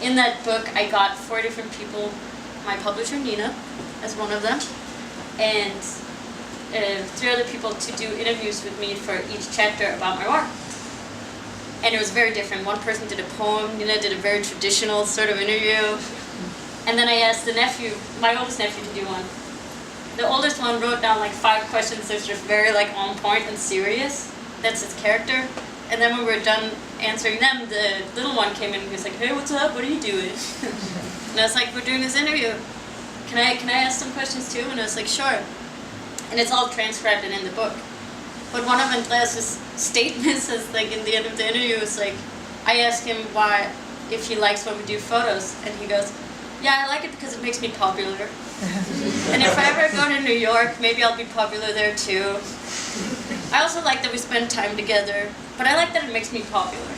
In that book, I got 4 different people, my publisher Nina as one of them, and 3 other people to do interviews with me for each chapter about my work. And it was very different. One person did a poem, Nina did a very traditional sort of interview, and then I asked the nephew, my oldest nephew, to do one. The oldest one wrote down like 5 questions that were just very like on point and serious. That's his character. And then when we were done answering them, the little one came in and he was like, hey, what's up? What are you doing? And I was like, we're doing this interview. Can I ask some questions too? And I was like, sure. and it's all transcribed and in the book. But one of Andreas' statements is like in the end of the interview is like, I asked him why, if he likes when we do photos, and he goes, yeah, I like it because it makes me popular. And if I ever go to New York, maybe I'll be popular there too. I also like that we spend time together, but I like that it makes me popular.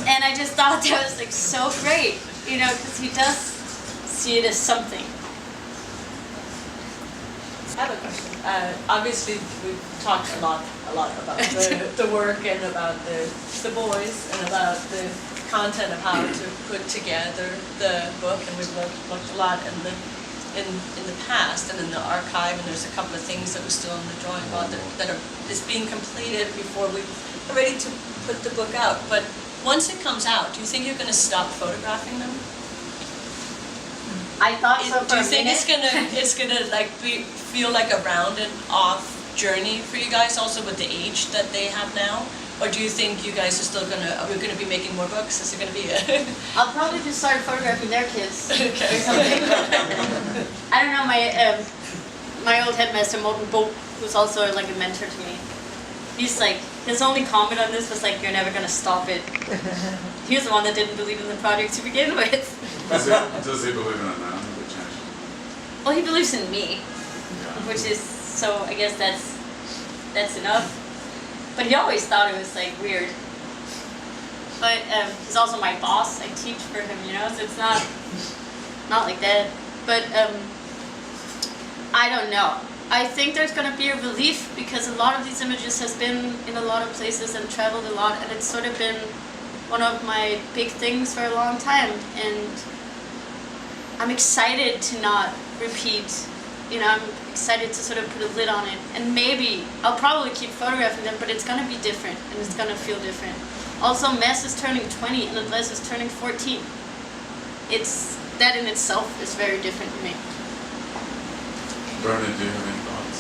And I just thought that was like so great, you know, because he does see it as something. I have a question. Obviously, we've talked a lot about the work and about the boys and about the content of how to put together the book, and we've looked a lot in the past and in the archive, and there's a couple of things that were still in the drawing board that is being completed before we're ready to put the book out. But once it comes out, do you think you're going to stop photographing them? I thought so for Do you a think minute. it's gonna like feel like a rounded off journey for you guys also with the age that they have now? Or do you think you guys are still are we gonna be making more books? Is it gonna be a I'll probably just start photographing their kids. okay. Or something. I don't know, my old headmaster, Morten Bo, who's also like a mentor to me, he's like, his only comment on this was like, you're never gonna stop it. He was the one that didn't believe in the project to begin with. Does he believe in it now? Has it changed? Well, he believes in me, Yeah. which is, so I guess that's enough. But he always thought it was like weird. But he's also my boss. I teach for him, you know, so it's not like that. But I don't know. I think there's gonna be a relief because a lot of these images has been in a lot of places and traveled a lot, and it's sort of been one of my big things for a long time. And I'm excited to not repeat. You know, I'm excited to sort of put a lid on it. And maybe I'll probably keep photographing them, but it's gonna be different and it's gonna feel different. Also, Mads is turning 20 and Andreas is turning 14. That in itself is very different to me. Bernard, do you have any thoughts?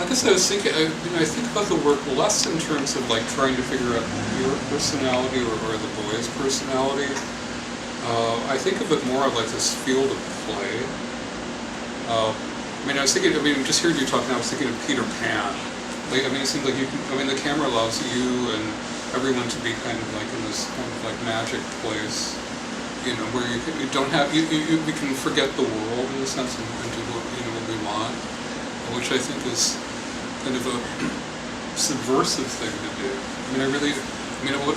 I guess I was thinking, I think about the work less in terms of like trying to figure out your personality or the boy's personality. I think of it more of like this field of play. I was thinking, just hearing you talk now, I was thinking of Peter Pan. Like, it seems like the camera allows you and everyone to be kind of like in this kind of like magic place, you know, where you don't have, we can forget the world in a sense and do what we want, which I think is kind of a subversive thing to do.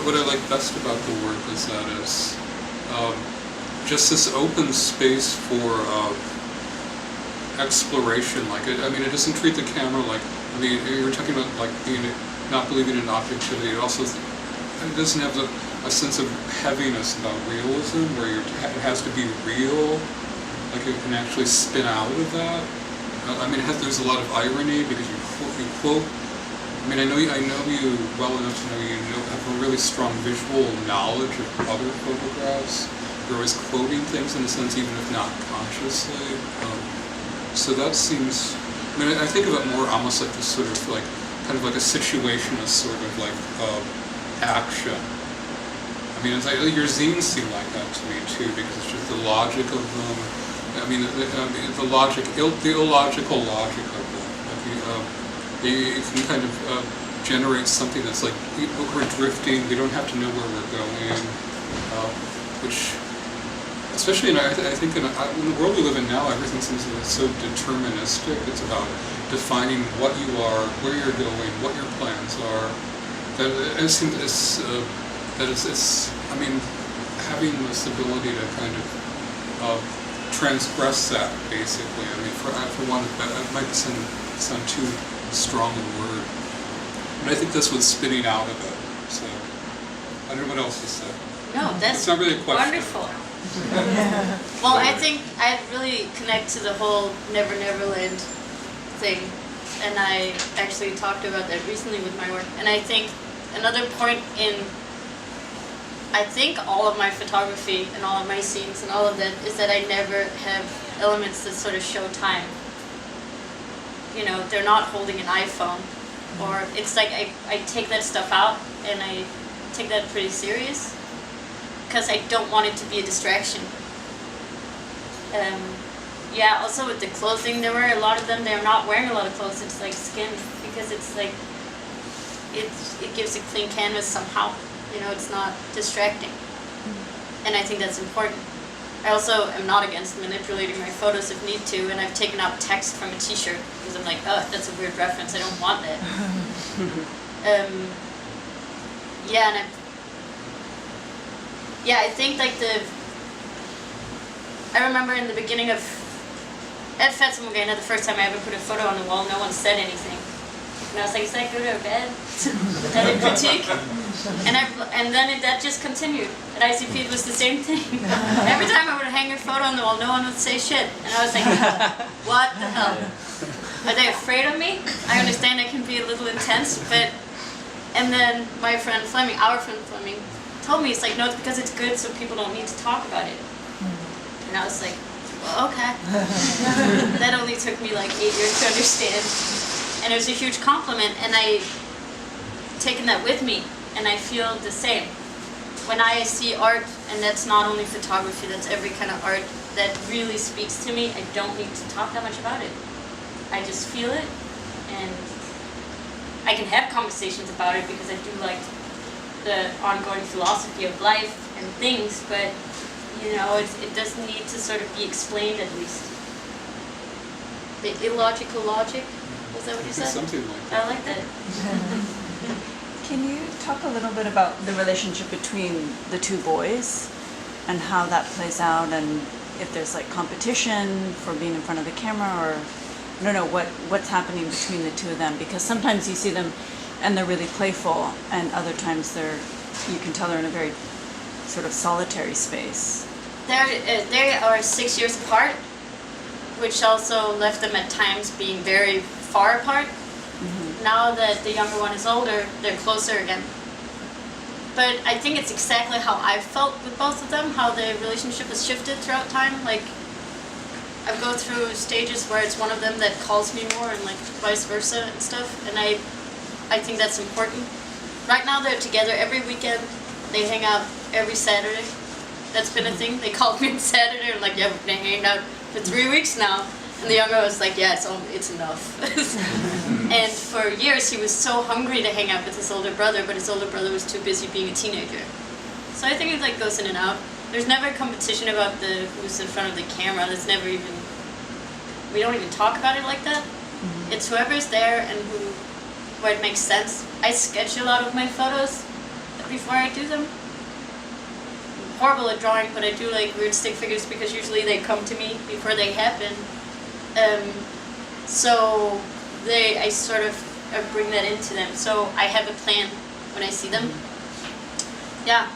What I like best about the work is that it's just this open space for exploration. It doesn't treat the camera like, you're talking about like not believing in objectivity. It also, it doesn't have a sense of heaviness about realism, where it has to be real, like it can actually spin out of that. There's a lot of irony because you quote. I know you well enough to know you have a really strong visual knowledge of other photographs. You're always quoting things in a sense, even if not consciously. So that seems, I think of it more almost like this sort of like, kind of like a situationist sort of like action. It's like your zines seem like that to me too, because it's just the logic of them. The illogical logic of them. You can kind of generate something that's like, we're drifting, we don't have to know where we're going, which, especially I think in the world we live in now, everything seems so deterministic. It's about defining what you are, where you're going, what your plans are. That it seems having this ability to kind of transgress that, basically. For one, it might sound too strong a word, but I think that's what's spinning out of it. So I don't know what else to say. No, that's It's not really a question. wonderful. Well, I think I really connect to the whole Never Neverland thing, and I actually talked about that recently with my work. And I think another point in, I think all of my photography and all of my scenes and all of that is that I never have elements that sort of show time. They're not holding an iPhone, or it's like I take that stuff out and I take that pretty serious, because I don't want it to be a distraction. yeah, also with the clothing, there were a lot of them, they're not wearing a lot of clothes, it's like skin, because it's like, it gives a clean canvas somehow, you know, it's not distracting. And I think that's important. I also am not against manipulating my photos if need to, and I've taken out text from a t-shirt, because I'm like, oh, that's a weird reference, I don't want that. Yeah, and I think like I remember in the beginning of, at Fatamorgana, the first time I ever put a photo on the wall, no one said anything. And I was like, is that good or bad? Is that a critique? And then that just continued. At ICP it was the same thing. Every time I would hang a photo on the wall, no one would say shit. And I was like, what the hell? Are they afraid of me? I understand I can be a little intense, but... And then my friend Fleming, our friend Fleming, told me, it's like, no, it's because it's good so people don't need to talk about it. And I was like, well, okay. That only took me like 8 years to understand. And it was a huge compliment, and I've taken that with me, and I feel the same. When I see art, and that's not only photography, that's every kind of art that really speaks to me, I don't need to talk that much about it. I just feel it, and I can have conversations about it because I do like the ongoing philosophy of life and things, but you know, it doesn't need to sort of be explained at least. The illogical logic, was that what you said? Something like that. I like that. Can you talk a little bit about the relationship between the two boys and how that plays out, and if there's like competition for being in front of the camera, or I don't know what's happening between the two of them? Because sometimes you see them and they're really playful, and other times you can tell they're in a very sort of solitary space. They are 6 years apart, which also left them at times being very far apart. Mm-hmm. Now that the younger one is older, they're closer again. But I think it's exactly how I've felt with both of them, how the relationship has shifted throughout time. Like, I go through stages where it's one of them that calls me more, and like vice versa and stuff, and I think that's important. Right now they're together every weekend. They hang out every Saturday. That's been a thing. They called me on Saturday and like, yeah, we've been hanging out for 3 weeks now. And the younger was like, yeah, it's enough. And for years he was so hungry to hang out with his older brother, but his older brother was too busy being a teenager. So I think it like goes in and out. There's never a competition about who's in front of the camera. There's never even, we don't even talk about it like that. Mm-hmm. It's whoever's there and where it makes sense. I sketch a lot of my photos before I do them. I'm horrible at drawing, but I do like weird stick figures because usually they come to me before they happen. So I sort of bring that into them. So I have a plan when I see them. Yeah.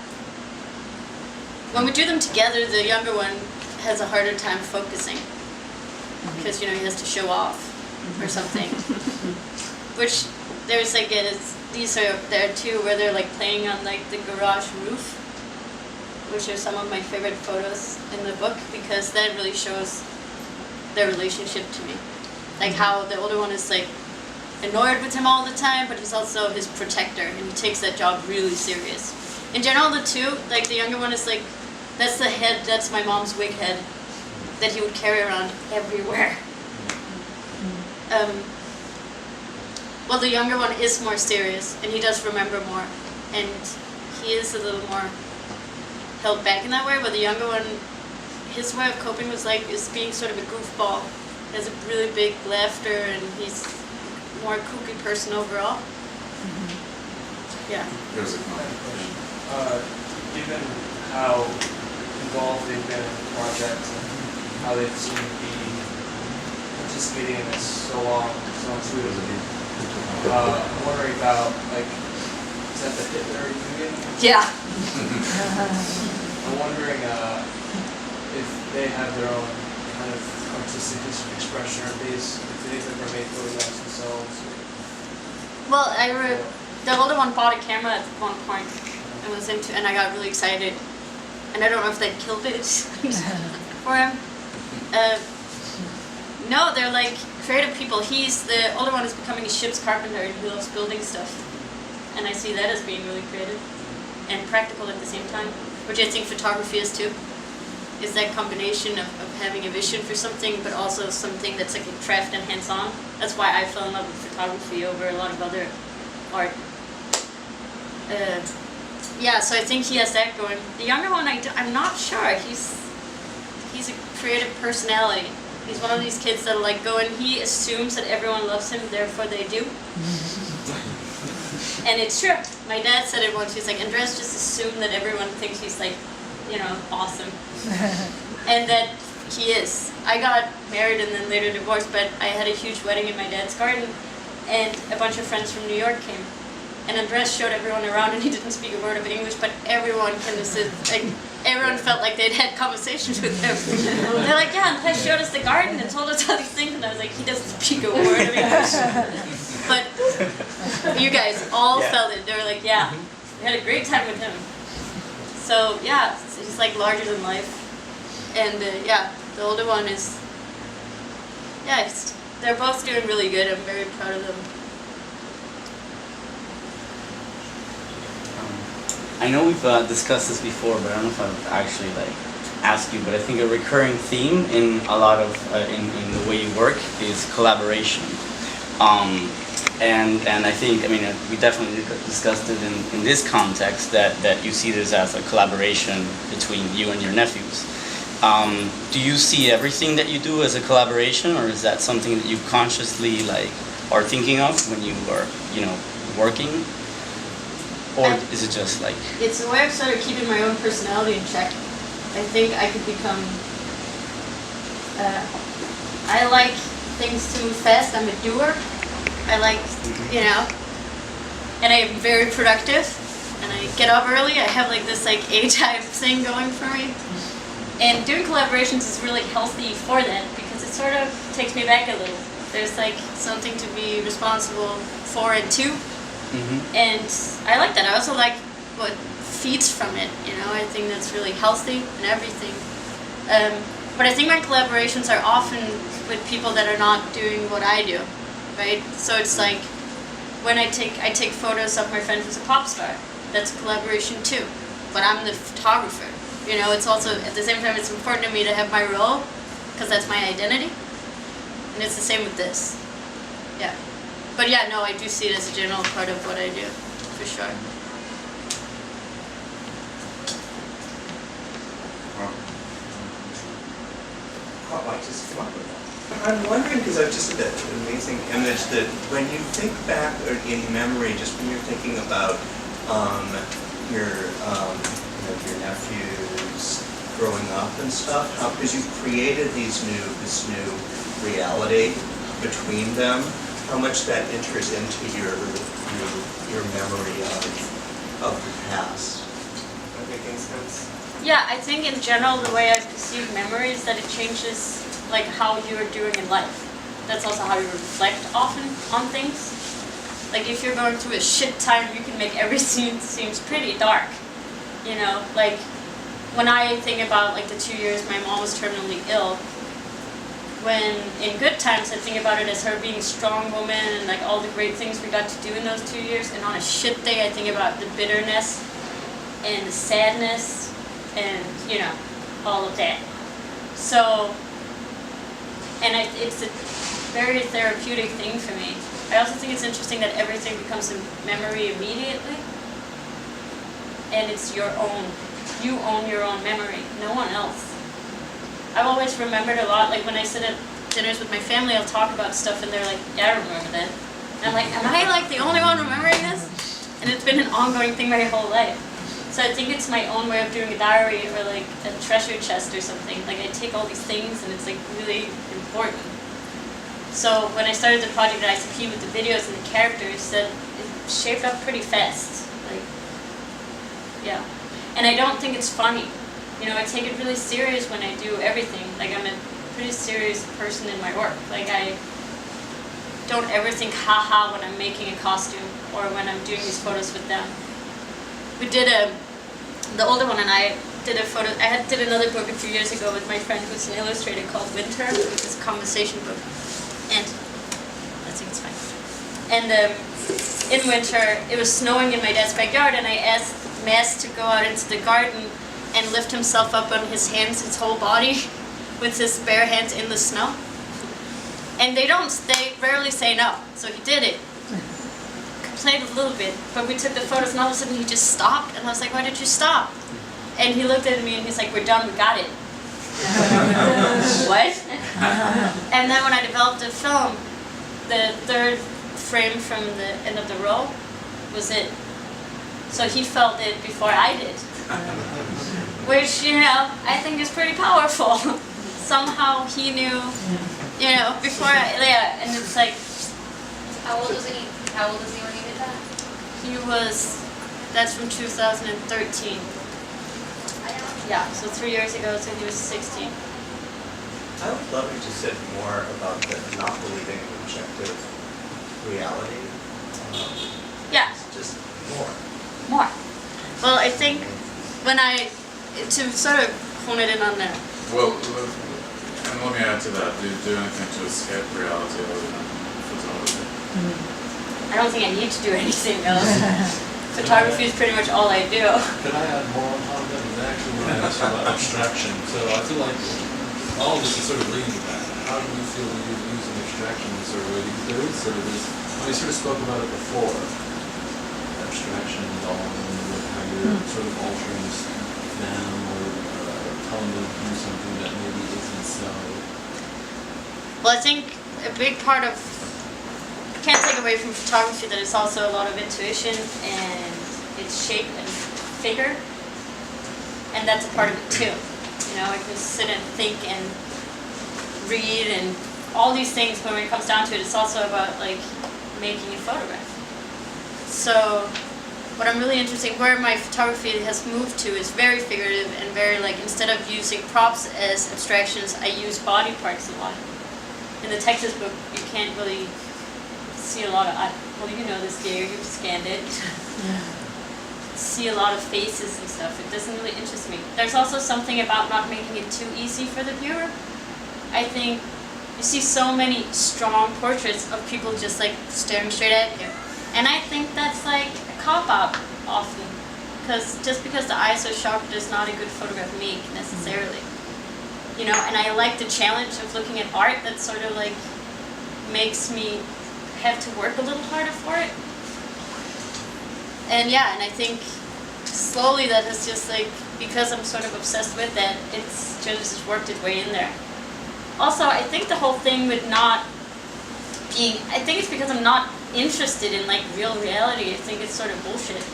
When we do them together, the younger one has a harder time focusing because, you know, he has to show off or something. Which there's like these are up there too, where they're like playing on like the garage roof, which are some of my favorite photos in the book because that really shows their relationship to me. Like how the older one is like annoyed with him all the time, but he's also his protector and he takes that job really serious. In general, the two, like the younger one is like, that's the head, that's my mom's wig head that he would carry around everywhere. Well, the younger one is more serious and he does remember more and he is a little more held back in that way, but the younger one, his way of coping was like, is being sort of a goofball. He has a really big laughter and he's more a kooky person overall. Mm-hmm. Yeah. There's a comment. Given how involved they've been in the project and how they've seemed to be participating in this so intuitively, I'm wondering about, like, is that the Hitler Union? Yeah. I'm wondering if they have their own kind of artistic expression, or if they've ever made photographs themselves. Well, the older one bought a camera at one point and I got really excited. And I don't know if they'd killed it for him. No, they're like creative people. The older one is becoming a ship's carpenter and he loves building stuff. And I see that as being really creative and practical at the same time, which I think photography is too. is that combination of having a vision for something, but also something that's like a craft and hands-on. That's why I fell in love with photography over a lot of other art. Yeah, so I think he has that going. The younger one, I'm not sure. He's a creative personality. He's one of these kids that like go and he assumes that everyone loves him, therefore they do. And it's true. My dad said it once. He's like, Andreas just assumed that everyone thinks he's like, you know, awesome. And that he is. I got married and then later divorced, but I had a huge wedding in my dad's garden, and a bunch of friends from New York came. And Andreas showed everyone around, and he didn't speak a word of English, but everyone kind of said, like, everyone felt like they'd had conversations with him. They're like, yeah, Andreas showed us the garden and told us all these things, and I was like, he doesn't speak a word of English. But you guys all felt it. They were like, yeah, we had a great time with him. So yeah, he's like larger than life. And yeah, the older one is, yeah, they're both doing really good. I'm very proud of them. I know we've discussed this before, but I don't know if I've actually like asked you. But I think a recurring theme in a lot of in the way you work is collaboration. And I think, I mean, we definitely discussed it in this context that you see this as a collaboration between you and your nephews. Do you see everything that you do as a collaboration, or is that something that you consciously like are thinking of when you are, you know, working? Or is it just like... It's a way of sort of keeping my own personality in check. I think I could become... I like things to move fast. I'm a doer. I like, you know, and I'm very productive. And I get up early. I have like this like A-type thing going for me. And doing collaborations is really healthy for that because it sort of takes me back a little. There's like something to be responsible for and to. And I like that. I also like what feeds from it, you know. I think that's really healthy and everything. But I think my collaborations are often with people that are not doing what I do, right? So it's like when I take photos of my friend who's a pop star. That's a collaboration too. But I'm the photographer. You know, it's also, at the same time, it's important to me to have my role because that's my identity. And it's the same with this. Yeah. But yeah, no, I do see it as a general part of what I do, for sure. I'm wondering, because I've just had that amazing image that when you think back or in memory, just when you're thinking about your nephews growing up and stuff, how because you've created this new reality between them, how much that enters into your memory of the past. Am I making sense? Yeah, I think in general the way I perceive memory is that it changes like how you're doing in life. That's also how you reflect often on things. Like if you're going through a shit time, you can make everything seems pretty dark. You know, like when I think about like the 2 years my mom was terminally ill, when in good times I think about it as her being a strong woman and like all the great things we got to do in those 2 years, and on a shit day I think about the bitterness and the sadness and, you know, all of that. So, and it's a very therapeutic thing for me. I also think it's interesting that everything becomes a memory immediately, and it's your own. You own your own memory, no one else. I've always remembered a lot, like when I sit at dinners with my family, I'll talk about stuff and they're like, yeah, I remember that. And I'm like, am I like the only one remembering this? And it's been an ongoing thing my whole life. So I think it's my own way of doing a diary or like a treasure chest or something. Like I take all these things and it's like really important. So when I started the project at ICP with the videos and the characters, that it shaped up pretty fast. Like, yeah. And I don't think it's funny. You know, I take it really serious when I do everything. Like, I'm a pretty serious person in my work. Like, I don't ever think haha when I'm making a costume or when I'm doing these photos with them. We did the older one and I did a photo, did another book a few years ago with my friend who's an illustrator called Winter, which is a conversation book. And I think it's fine. And in winter, it was snowing in my dad's backyard and I asked Mass to go out into the garden and lift himself up on his hands, his whole body, with his bare hands in the snow. And they rarely say no, so he did it. Complained a little bit, but we took the photos and all of a sudden he just stopped, and I was like, why did you stop? And he looked at me and he's like, we're done, we got it. What? And then when I developed the film, the third frame from the end of the roll was it. So he felt it before I did. Which, I think is pretty powerful. Somehow he knew, before and it's like... How old was he when you did that? That's from 2013. Yeah, so 3 years ago, so he was 16. I would love you to say more about the not believing in objective reality. Yeah, Just more. more. Well, I think to sort of hone it in on that. Well, and let me add to that. Do you do anything to escape reality other than photography? I don't think I need to do anything else. Photography is pretty much all I do. Could I add more on top of that? And actually, when I asked you about abstraction, so I feel like all of this is sort of leading to that. How do you feel when you're using abstraction in sort of way? Because there is sort of this, we sort of spoke about it before, abstraction and all, and how you're sort of altering them or telling them to do something that maybe isn't so. Well, I think a big part of, can't take away from photography that it's also a lot of intuition and it's shape and figure, and that's a part of it too. I can sit and think and read and all these things, but when it comes down to it, it's also about like making a photograph. So what I'm really interested, where my photography has moved to is very figurative and very like, instead of using props as abstractions, I use body parts a lot. In the Texas book, you can't really see a lot of, well, you know this, dear, you've scanned it. See a lot of faces and stuff. It doesn't really interest me. There's also something about not making it too easy for the viewer. I think you see so many strong portraits of people just like staring straight at you. And I think that's like a cop-out often. Just because the eyes are sharp does not a good photograph make necessarily. And I like the challenge of looking at art that sort of like makes me have to work a little harder for it. And I think slowly that has just like, because I'm sort of obsessed with that, it's just worked its way in there. Also, I think the whole thing with not being, I think it's because I'm not interested in like real reality. I think it's sort of bullshit.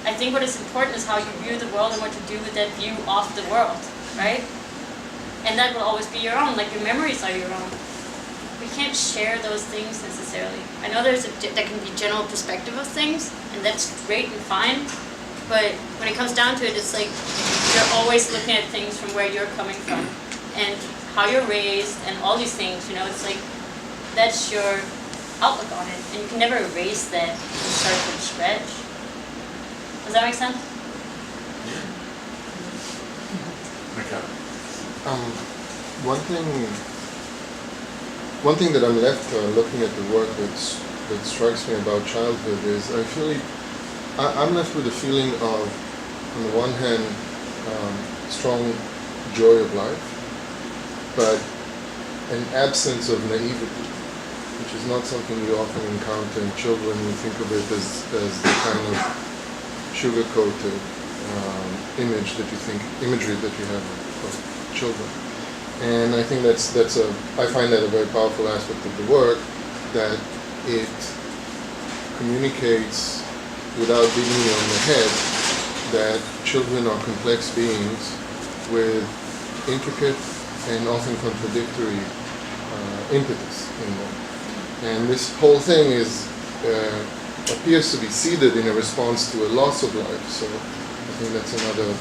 I think what is important is how you view the world and what you do with that view of the world, right? And that will always be your own, like your memories are your own. We can't share those things necessarily. I know there can be general perspective of things, and that's great and fine, but when it comes down to it, it's like you're always looking at things from where you're coming from, and how you're raised, and all these things, it's like, that's your outlook on it, and you can never erase that and start from scratch. Does that make sense? Okay. One thing that I'm left looking at the work that strikes me about childhood is I'm left with a feeling of, on the one hand, strong joy of life, but an absence of naivety, which is not something you often encounter in children. You think of it as the kind of sugar-coated imagery that you have of children. And I think I find that a very powerful aspect of the work, that it communicates without beating you on the head that children are complex beings with intricate and often contradictory impetus in them. And this whole thing appears to be seeded in a response to a loss of life. So I think that's another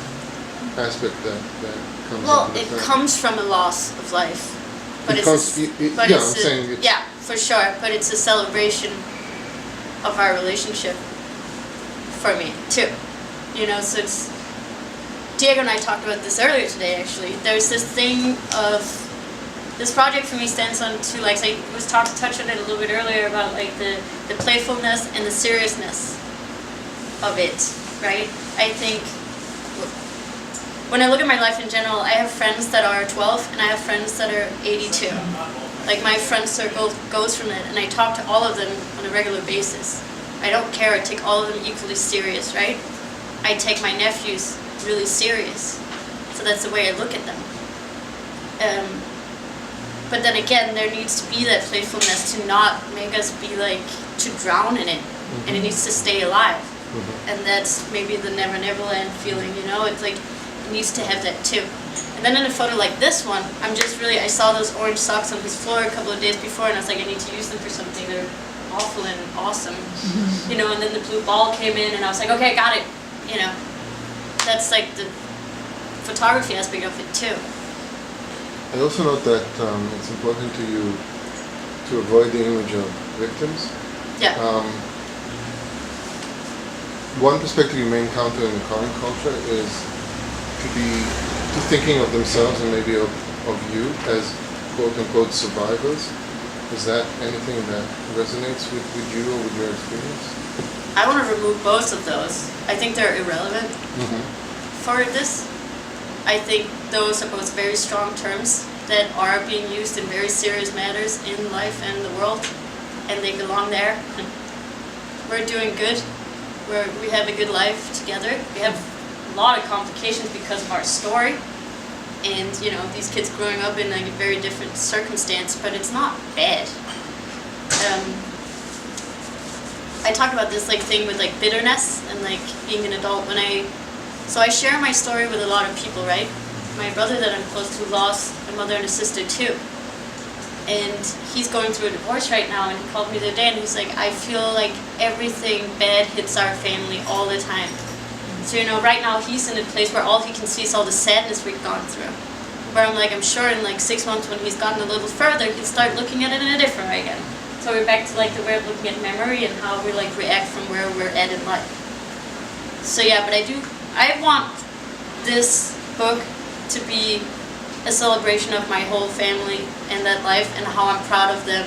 aspect that comes into the film. Comes from a loss of life, but yeah, for sure. But it's a celebration of our relationship for me too. So it's, Diego and I talked about this earlier today. Actually, there's this thing of this project for me stands on two legs. I was touched on it a little bit earlier about like the playfulness and the seriousness of it, right? I think when I look at my life in general, I have friends that are 12 and I have friends that are 82. Like my friend circle goes from it, and I talk to all of them on a regular basis. I don't care, I take all of them equally serious, right? I take my nephews really serious. So that's the way I look at them. But then again, there needs to be that playfulness to not make us be like, to drown in it. And it needs to stay alive. And that's maybe the Never Neverland feeling, you know? It's like, it needs to have that too. And then in a photo like this one, I saw those orange socks on his floor a couple of days before, and I was like, I need to use them for something. They're awful and awesome. You know, and then the blue ball came in, and I was like, okay, got it. You know, that's like the photography aspect of it too. I also note that it's important to you to avoid the image of victims. Yeah. One perspective you may encounter in the current culture is to thinking of themselves and maybe of you as quote-unquote survivors. Is that anything that resonates with you or with your experience? I want to remove both of those. I think they're irrelevant for this. I think those are both very strong terms that are being used in very serious matters in life and the world, and they belong there. We're doing good. We have a good life together. We have a lot of complications because of our story, and you know, these kids growing up in like a very different circumstance, but it's not bad. I talk about this like thing with like bitterness and like being an adult. So I share my story with a lot of people, right? My brother that I'm close to lost a mother and a sister too. And he's going through a divorce right now, and he called me the other day and he's like, I feel like everything bad hits our family all the time. So you know, right now he's in a place where all he can see is all the sadness we've gone through. Where I'm like, I'm sure in like 6 months when he's gotten a little further, he'd start looking at it in a different way again. So we're back to like the way of looking at memory and how we like react from where we're at in life. So yeah, but I want this book to be a celebration of my whole family and that life and how I'm proud of them,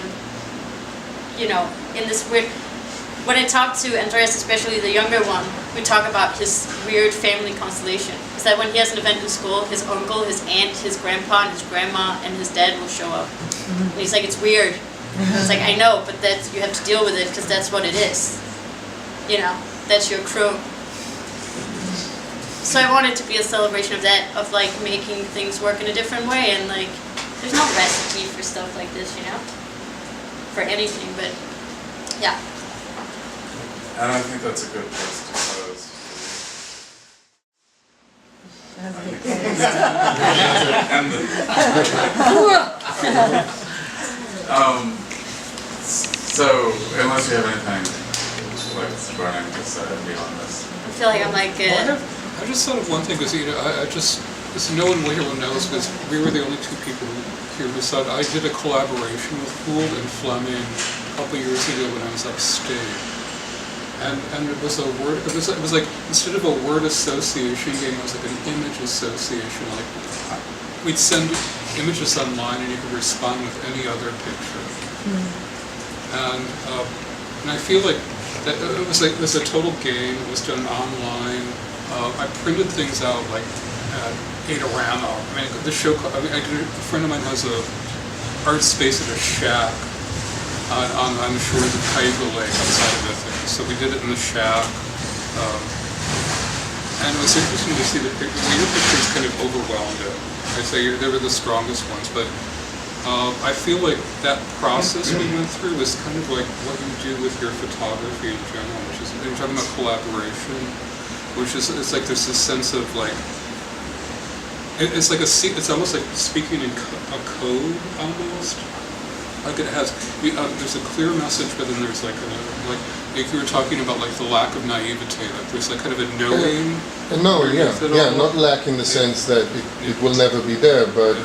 you know, in this weird... When I talk to Andreas, especially the younger one, we talk about his weird family constellation. Is that when he has an event in school, his uncle, his aunt, his grandpa, and his grandma, and his dad will show up. And he's like, it's weird. It's like, I know, but you have to deal with it because that's what it is. You know, that's your crew. So I want it to be a celebration of that, of like making things work in a different way, and like, there's no recipe for stuff like this, you know? For anything, but yeah. And I think that's a good place to close. End it. So, unless you have anything like burning to say beyond this. I feel like I'm like... I just thought of one thing, because you know, because no one here knows, because we were the only two people here who said I did a collaboration with Gould and Fleming a couple years ago when I was upstate. And it was a word, it was like, instead of a word association game, it was like an image association. Like, we'd send images online and you could respond with any other picture. And I feel like that it was a total game. It was done online. I printed things out like at Adorama. I mean, the show. A friend of mine has a art space at a shack on the shores of Cayuga Lake outside of Ithaca. So we did it in the shack, and it was interesting to see the pictures. Your pictures kind of overwhelmed it. I'd say they were the strongest ones, but I feel like that process we went through is kind of like what you do with your photography in general, which is, you're talking about collaboration, which is, it's like there's this sense of like, it's like it's almost like speaking in a code almost. Like it has, there's a clear message, but then there's like like you were talking about like the lack of naivete, like there's like kind of a knowing. Not lack in the sense that it will never be there, but.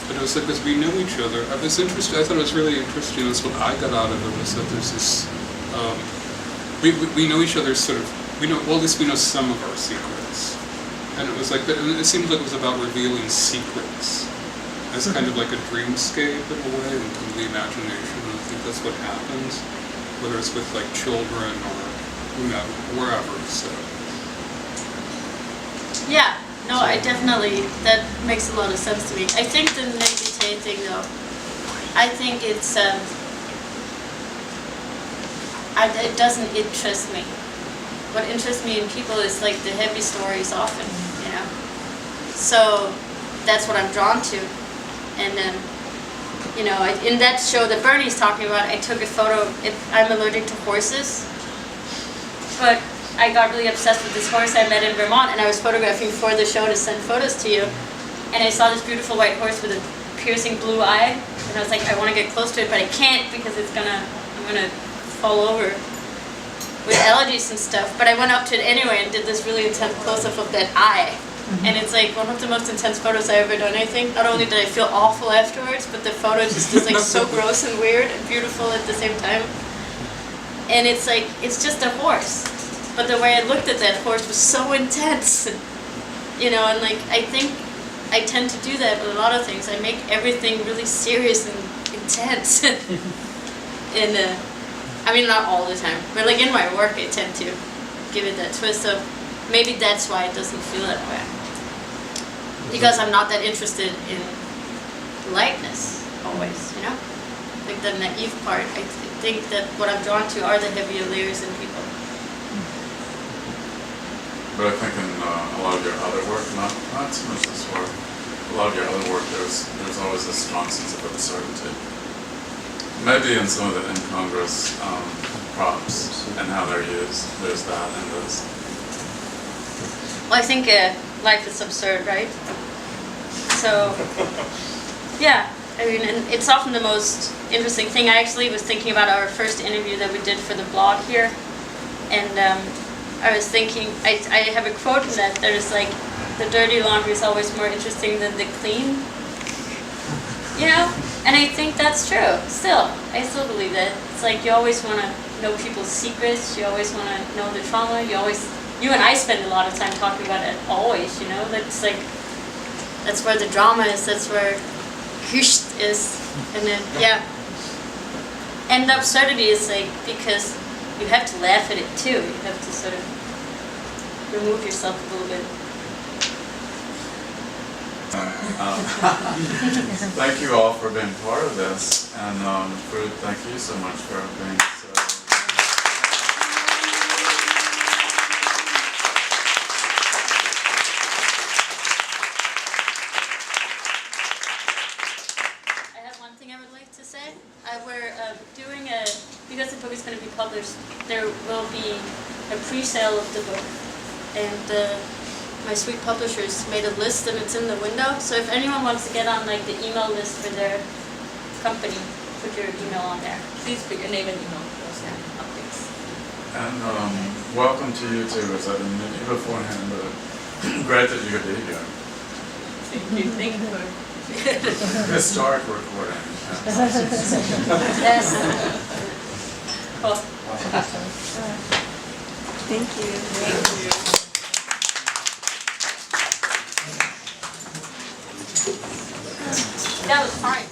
But it was like, because we know each other. It was interesting. I thought it was really interesting. That's what I got out of it, was that there's this. We know each other sort of. We know, well, at least we know some of our secrets, and it was like, it seemed like it was about revealing secrets, as kind of like a dreamscape in a way, and the imagination. And I think that's what happens, whether it's with like children or whomever, wherever. So. Yeah, No, I definitely, that makes a lot of sense to me. I think the naivete thing though, I think it's, it doesn't interest me. What interests me in people is like the heavy stories often, you know? So that's what I'm drawn to. And you know, in that show that Bernie's talking about, I took a photo. I'm allergic to horses, but I got really obsessed with this horse I met in Vermont, and I was photographing for the show to send photos to you. And I saw this beautiful white horse with a piercing blue eye, and I was like, I want to get close to it, but I can't because I'm gonna fall over with allergies and stuff. But I went up to it anyway and did this really intense close-up of that eye. And it's like one of the most intense photos I've ever done, I think. Not only did I feel awful afterwards, but the photo just is like so gross and weird and beautiful at the same time. And it's like, it's just a horse. But the way I looked at that horse was so intense. You know, and like, I think I tend to do that with a lot of things. I make everything really serious and intense. And, I mean, not all the time, but like in my work, I tend to give it that twist of, maybe that's why it doesn't feel that way. Because I'm not that interested in lightness, always, you know? Like the naive part, I think that what I'm drawn to are the heavier layers in people. But I think in a lot of your other work, not so much this work, a lot of your other work, there's always a strong sense of absurdity. Maybe in some of the incongruous props and how they're used, there's that in this. Well, I think life is absurd, right? So, yeah, I mean, and it's often the most interesting thing. I actually was thinking about our first interview that we did for the blog here, and I was thinking, I have a quote in that is like, the dirty laundry is always more interesting than the clean, you know? And I think that's true, still. I still believe that. It's like you always want to know people's secrets, you always want to know the trauma, you and I spend a lot of time talking about it, always, you know? That's like, that's where the drama is, that's where Hüst is, and then, yeah. And the absurdity is like, because you have to laugh at it too, you have to sort of remove yourself a little bit. Thank you all for being part of this, and Frud, thank you so much for being so... I have one thing I would like to say. We're doing because the book is going to be published, there will be a pre-sale of the book, and my sweet publishers made a list and it's in the window. So if anyone wants to get on like the email list for their company, put your email on there. Please put your name and email for those updates. And welcome to you too, as I didn't meet you beforehand, but great that you could be here. Thank you for Historic recording. Yes. Cool. Thank you. That was fine.